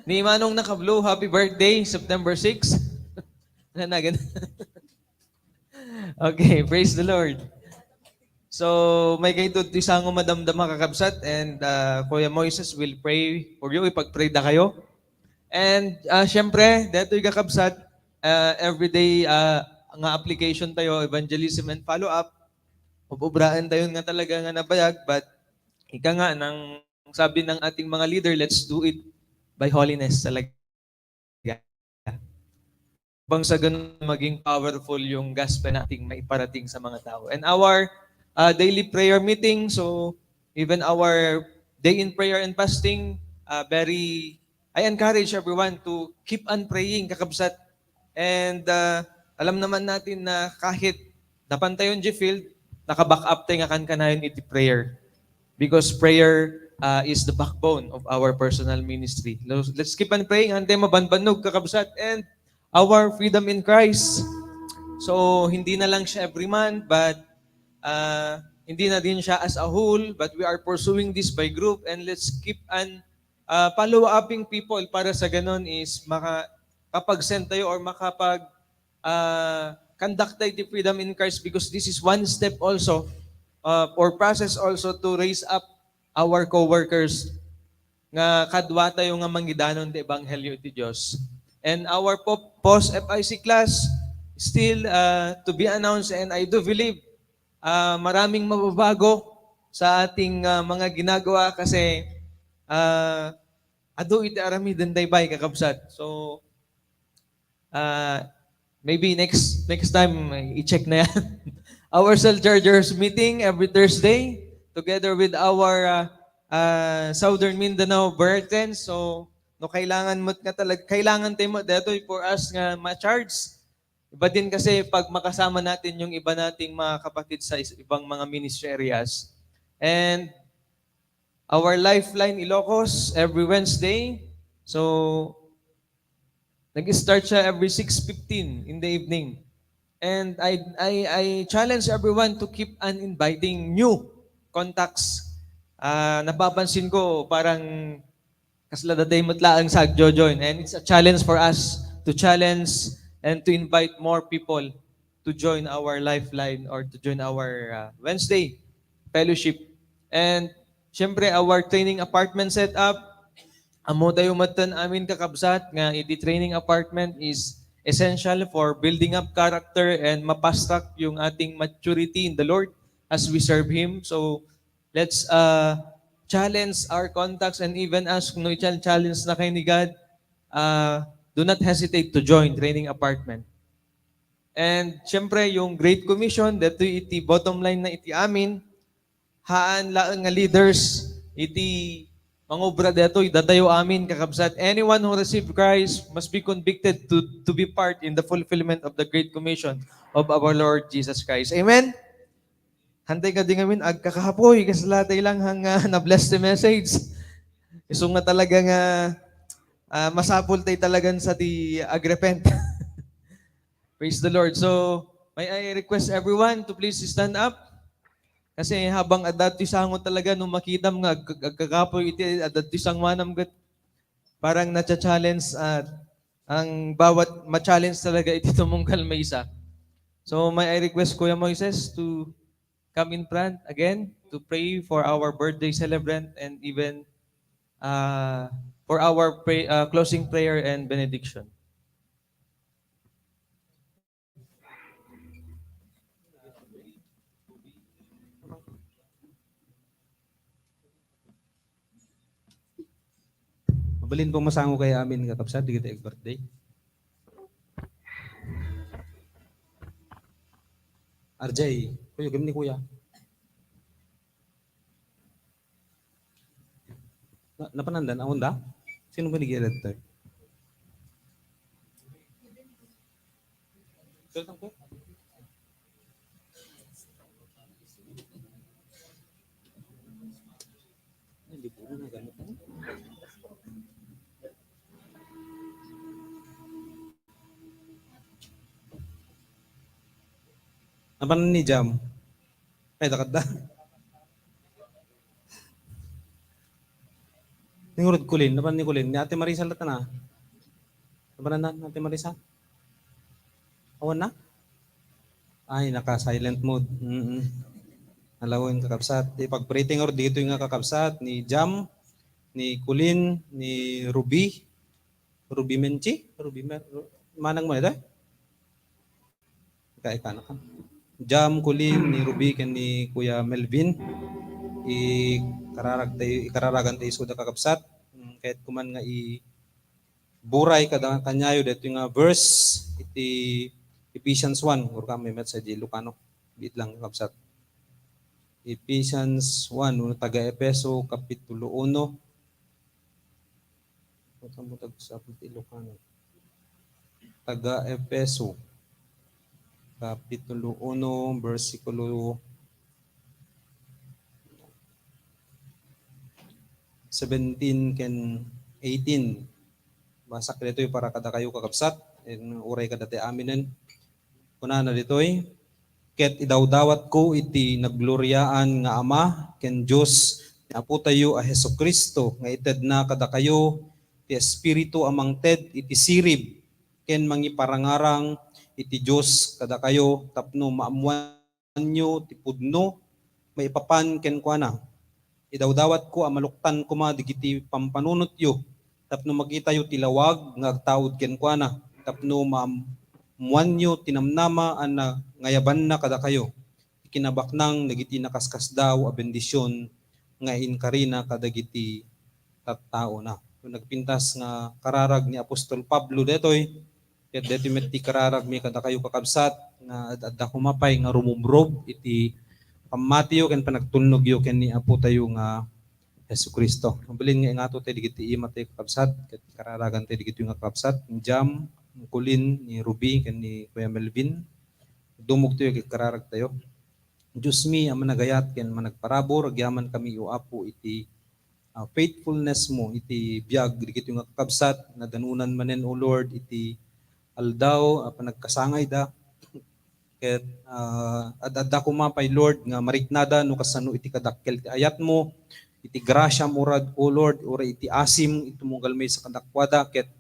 Ni Manong Naka-Blue, happy birthday, September 6. Nanagan. Okay, praise the Lord. So, may kayo tisango madamdama kakabsat and Kuya Moises will pray for you. Ipag-pray na kayo. And syempre, dito yung kakabsat, everyday nga application tayo, evangelism and follow-up. Ububraan tayo nga talaga nga nabayag, but ika nga, nang sabi ng ating mga leader, let's do it by holiness talaga. Bang sa ganun maging powerful yung gospel nating maiparating sa mga tao. And our daily prayer meeting, so even our day in prayer and fasting, I encourage everyone to keep on praying, kakabsat. And alam naman natin na kahit napantayon di field, naka-back up tayo nga kanayon iti prayer. Because prayer is the backbone of our personal ministry. Let's keep on praying. Hantay mabanbanog, kakabsat. And our freedom in Christ. So, hindi na lang siya every month, but hindi na din siya as a whole, but we are pursuing this by group, and let's keep on follow-upping people para sa ganon is makapag-send tayo or makapag-conduct tayo the freedom in Christ, because this is one step also or process also to raise up our co-workers nga kadwa tayo nga manggidanon ti Ebanghelyo ti Diyos. And our post-FIC class still to be announced, and I do believe maraming mababago sa ating mga ginagawa kasi ado iti arami denday bay kakabsat. So maybe next time i-check na yan. Our cell chargers meeting every Thursday together with our Southern Mindanao Brethren. So no kailangan mo nga talaga, kailangan tayo mo detoy for us nga ma-charge. Iba din kasi pag makasama natin yung iba nating mga kapatid sa ibang mga ministry areas. And our Lifeline Ilocos every Wednesday. So nag-start siya every 6:15 in the evening. And I challenge everyone to keep on inviting new contacts. Napapansin ko parang kasladaday matlaang join, and it's a challenge for us to challenge and to invite more people to join our Lifeline or to join our Wednesday fellowship. And syempre our training apartment setup, amo tayo matan amin kakabsat nga iti training apartment is essential for building up character and mapastak yung ating maturity in the Lord as we serve Him. So let's challenge our contacts and even ask no challenge na kayo ni God, do not hesitate to join training apartment. And syempre yung Great Commission, dito iti bottom line na iti amin, haan laang nga leaders, iti mangobra dito, idatayo amin kakabsat. Anyone who received Christ must be convicted to be part in the fulfillment of the Great Commission of our Lord Jesus Christ. Amen? Hantay ka din ngamin, agkakahapoy, kasalatay lang hang na-bless the message. Iso nga talaga nga masapul tayo talagan sa ti agrepent. Praise the Lord. So, may I request everyone to please stand up. Kasi habang adat ti sango talaga nung makita mga agkakapoy iti adat ti sangmanam gat parang na-challenge at ang bawat ma-challenge talaga ito tumungkal may isa. So may I request Kuya Moises to come in front again to pray for our birthday celebrant and even for our closing prayer and benediction.
Mabalin po masango kay amin kakabsat, di kita birthday. RJ, kuya, gam ni kuya. Napanandan, awon da? Sino ba nag-i-edit tayo? Hindi po na ganito. Napan ni Jam? Ay, takad da. Ningurod kulin, napan ni kulin. Ni Ate Marisa lata na. Napan na, Ate Marisa? Awan na? Ay, naka-silent mode. Alawin kakabsat. Pag-prating or dito yung kakabsat ni Jam, ni Kulin, ni Ruby. Ruby Menchi? Manang mo ito? Ika na ka. Jam, Kulin, ni Ruby, kan ni Kuya Melvin. Ikararagan tayo suda kakabsat. Kahit kuman nga buray kada kanyayo dito yung verse iti Ephesians 1 or kami met sa Lucano bit lang kakabsat. Ephesians 1 taga Epeso kapitulo 1. Mutamutag sa Lucano. Taga Epeso kapitulo 1 versikulo 17 ken 18. Basa ka dito para kada kayo kakabsat. Uray ka dati aminen. Kuna na dito'y, ket idawdawat ko iti nagloryaan nga Ama, ken Diyos, ni Apo tayo a Heso Kristo, nga ited na kada kayo, ti Espiritu amang ted iti sirib, ken mangiparangarang iti Diyos kada kayo, tapno maamuan nyo, ti pudno, maipapan ken kuana. Idawdawat ko amaluktan ko ma digiti pampanunot yo, tapno makita yo tilawag nga agtaod ken kuana, tapno maamuan nyo tinamnama ana ngayaban na kada kayo. Kinabaknang nagiti nakaskas daw a bendisyon nga inkarina kadagiti tattao na. Kung nagpintas nga kararag ni Apostol Pablo detoy, ket deti met ti kararag mi kada kayo kakabsat nga adda kumapay nga rumumrob iti pamatiyo ken panagtulnog yo ken ni Apo tayo nga Jesucristo. Mabalin nga ingato tayo digiti ima tayo kakabsat ket kararagan tayo digiti nga kakabsat ni Jam, ni Kulin, ni Ruby ken ni Kuya Melvin. Dumog tayo ket kararag tayo. Diyos mi ang managayat ken managparabor agyaman kami o Apo iti faithfulness mo iti biag digiti nga kakabsat na danunan manen o Lord iti aldaw panagkasangay da ket adda kumapay Lord nga mariknada no kasano iti kadakkel ti ayat mo iti grasya mo rad o Lord ora iti asim iti mong galmay sa kadakwada ket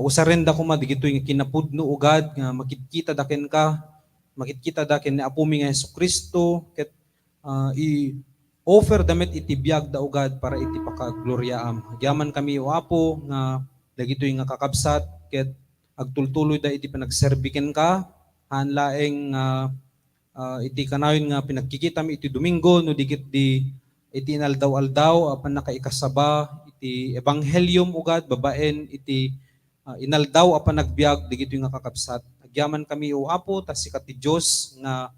usaren da kuma digitoy nga kinapudno ugad nga makikita daken ka makikita daken ni Apo mi nga Jesucristo ket i-offer damit iti biag da ugad para iti pakagloryaam. Agyaman kami o Apo nga dagitoy nga kakabsat ket agtultuloy da iti panagserbiken ka hanlaeng iti kanawin nga pinagkikita mi iti Domingo no dikit di iti inaldaw-aldaw apan nakaikasaba iti ebanghelyo ugad babaen iti inaldaw apan nagbiag digito nga kakabsat. Agyaman kami o Apo ta sikat ti Dios nga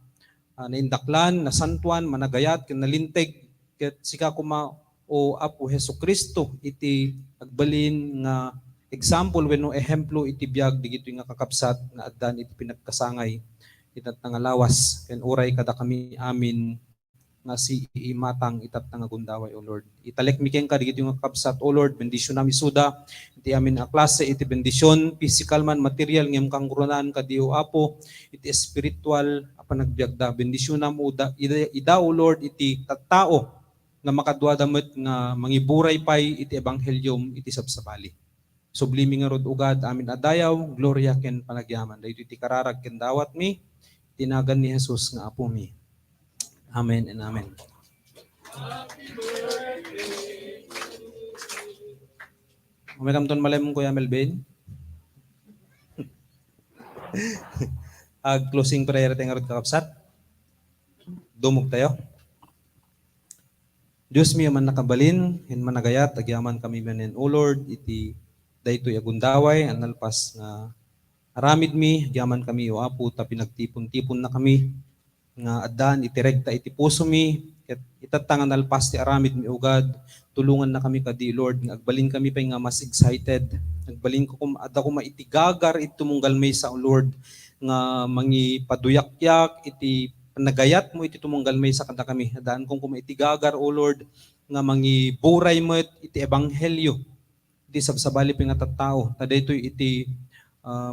naindaklan, nasantuan, managayat ken nalinteg ket sika kuma o Apo Jesucristo iti agbalin nga example wenno ehemplo iti biag digito nga kakabsat nga addan iti pinagkasangay itat nga lawas ken uray kada kami amin nga si imatang itat nga gundaway o Lord. Italek mi ken ka digito nga kakabsat o Lord, bendisyon nami suda iti amin a klase iti bendisyon physical man material ngem kang grunan kadi o Apo iti spiritual apan nagbiagda bendisyon namo ida o Lord iti tattao nga makadwa damit nga mangiburay pay iti ebanghelyum iti sabsabali. Sublimi nga rod ugad amin adayaw, gloria ken panagyaman. Daytoy iti kararag ken dawat mi, tinagan ni Jesus nga apo mi. Amen and amen. Umikamton malay mong Kuya Melvin. Closing prayer tayo nga rod kakapsat. Dumog tayo. Diyos mi man nakabalin, hin managayat, agyaman kami manen, O Lord, iti daytoy agundaway, analpas nga aramid mi, agyaman kami, O Apo, ta pinagtipon-tipon na kami, nga adan, itiregta, iti puso mi, ket itatangan alpas ti aramid mi, O God, tulungan na kami kadi, Lord, nga agbalin kami pa nga mas excited, agbalin ko kung ada ko maitigagar, itumunggal may sa, O Lord, nga mangi paduyak-yak, iti panagayat mo iti tumunggal may sa kada kami. Daan kong kumaitigagar, O Lord, nga mangi buray mo iti ebanghelyo. Iti sabsabali pa nga tattao. Tada ito iti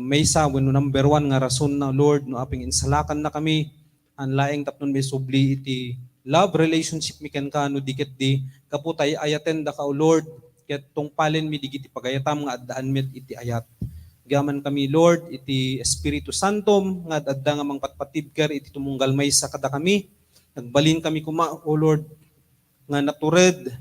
may sa, when number one nga rason na, Lord, no aping insalakan na kami, ang laeng tapnon may subli iti love relationship mi ken ka, no dikit di, kaputay ayaten da ka, O Lord, ket tungpalin mi digiti pagayatam nga addaan met iti ayat. Gaman kami, Lord, iti Espiritu Santom, nga adda nga mangpatpatibker, iti tumunggal may sa kada kami. Nagbalin kami kuma, O Lord, nga natured,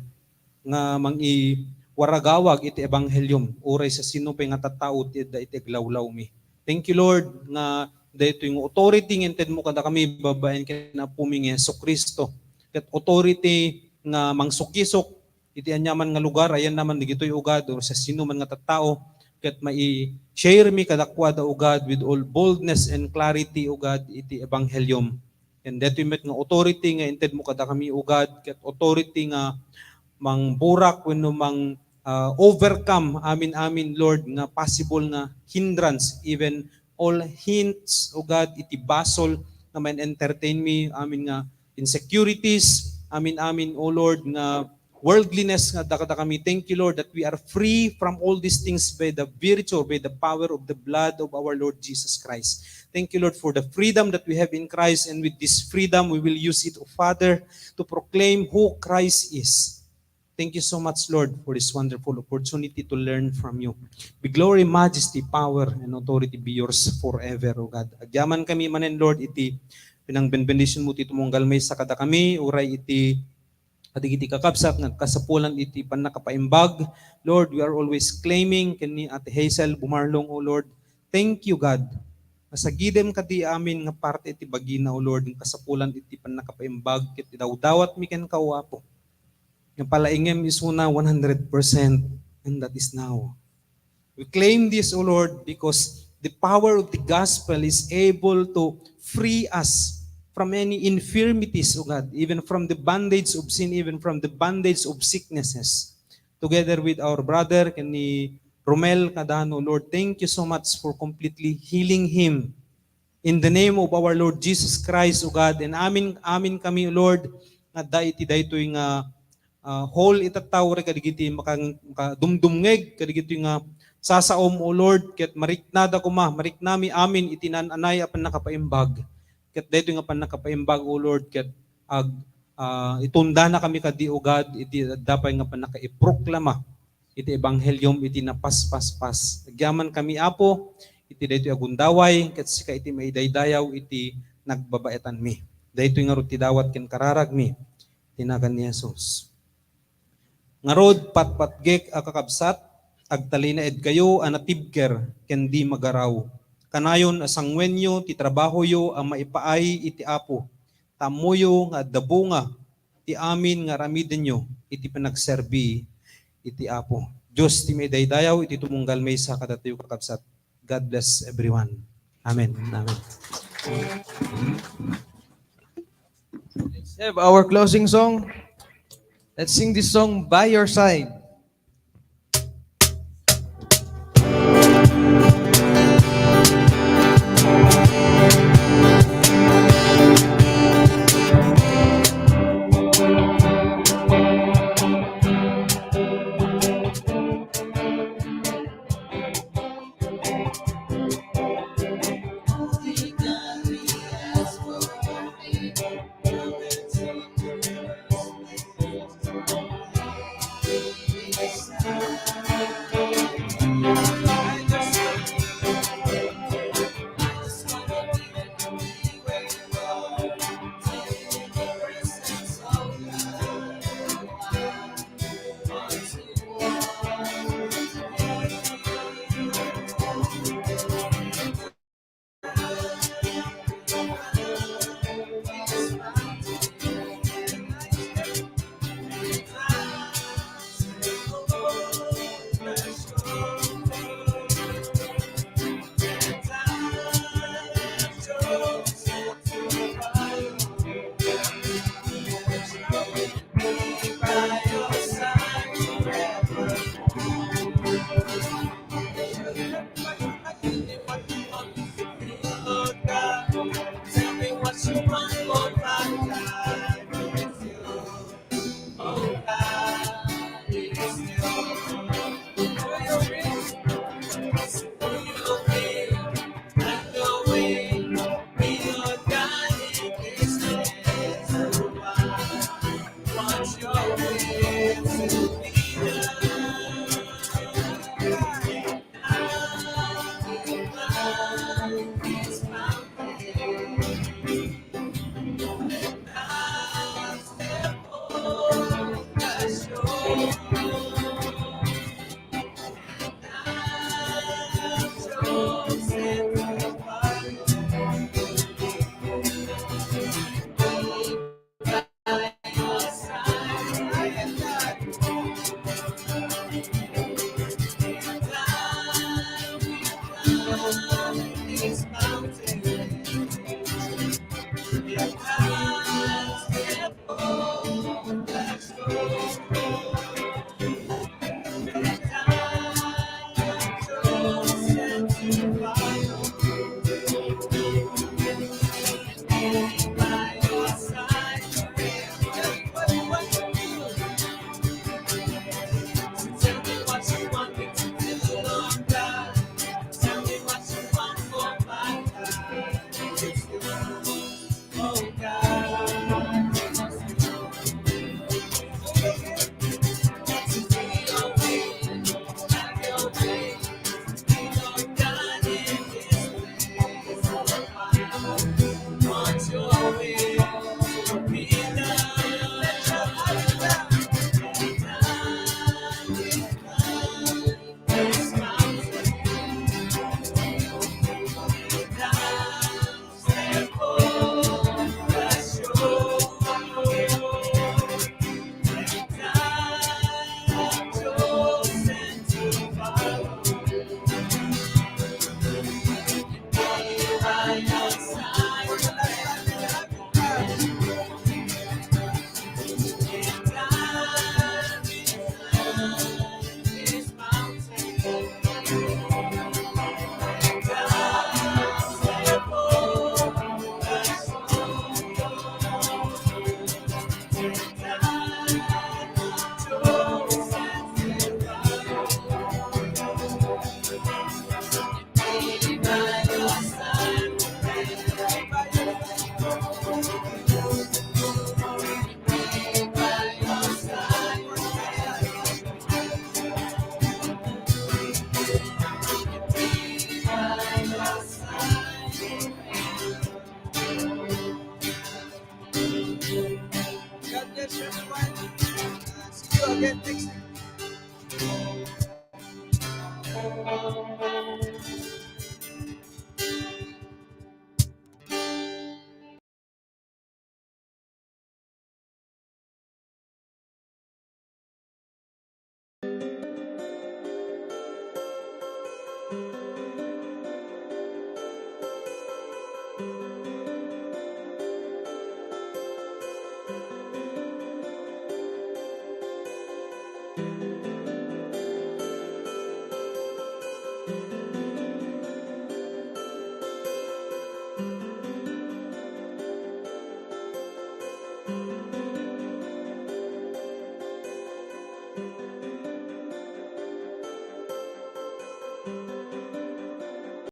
nga mangi waragawag iti ebanghelyum, uray sa sino pa nga tattao, iti aglawlaw mi. Thank you, Lord, nga dahito yung authority nga inted mo kada kami, babaen kina puming Yesu Kristo. Kat authority nga mangsukisok, iti anyaman nga lugar, ayan naman, digito'y ugad, o sa sino man nga tattao, ket mai-share mi kadakwada, O God, with all boldness and clarity, O God, iti ebanghelyum. And that we met nga authority nga inted mo kada kami, O God, ket authority nga mangburak wenno mang overcome amin, Lord, nga possible nga hindrance, even all hints, O God, iti basol nga man entertain me, amin nga insecurities, amin, O Lord, nga worldliness nga dakada kami. Thank you, Lord, that we are free from all these things by the virtue, by the power of the blood of our Lord Jesus Christ. Thank you, Lord, for the freedom that we have in Christ, and with this freedom, we will use it, O Father, to proclaim who Christ is. Thank you so much, Lord, for this wonderful opportunity to learn from you. Be glory, majesty, power, and authority be yours forever, O God. Agyaman kami manen, Lord, iti pinangbenbendisyon mo, iti tumunggal may sa kada kami, uray iti iti kakabsat nga kasapulan iti panakapaimbag. Lord, we are always claiming kani Ate Hazel bumarlong, O Lord. Thank you, God. Masagidem kadi amin nga parte iti bagina, O Lord, ng kasapulan iti panakapaimbag ket dawdawat mi ken kawapo. Nga palaingem is una 100%, and that is now. We claim this, O Lord, because the power of the gospel is able to free us from any infirmities, O God, even from the bondage of sin, even from the bondage of sicknesses. Together with our brother, ni Romel Cadano, Lord, thank you so much for completely healing him. In the name of our Lord Jesus Christ, O God, and amin kami, O Lord, nga daytoy nga whole itataw re kadigiti makadumdumngeg kadigiti nga sasaom, O Lord, ket mariknada kuma, mariknami amin itinananay apan nakapaimbag. Ket daytoy nga panakapaimbag, O Lord, ket itunda na kami kadi, O God, iti dapay nga panakaiproklama iti ebanghelyum iti napaspas. Agyaman kami, Apo, iti daytoy agundaway, ket sika iti maidaydayaw iti nagbabaetan mi. Daytoy nga rod ti dawat ken kararag mi, tinagan ni Jesus. Ngarod patpatgek a kakabsat, agtalina ed kayo anatibker ken di magaraw. Kanayon asangwenyo ti trabaho yo ang maipaay iti Apo. Tamoyo nga dabunga ti amin nga ramiden nyo iti panagserbi iti Apo. Diyos ti may daydayaw iti tumunggal may sa kadatayo kakabsat. God bless everyone. Amen. Amen.
Let's have our closing song. Let's sing this song, By Your Side. God bless everyone. See you again next time.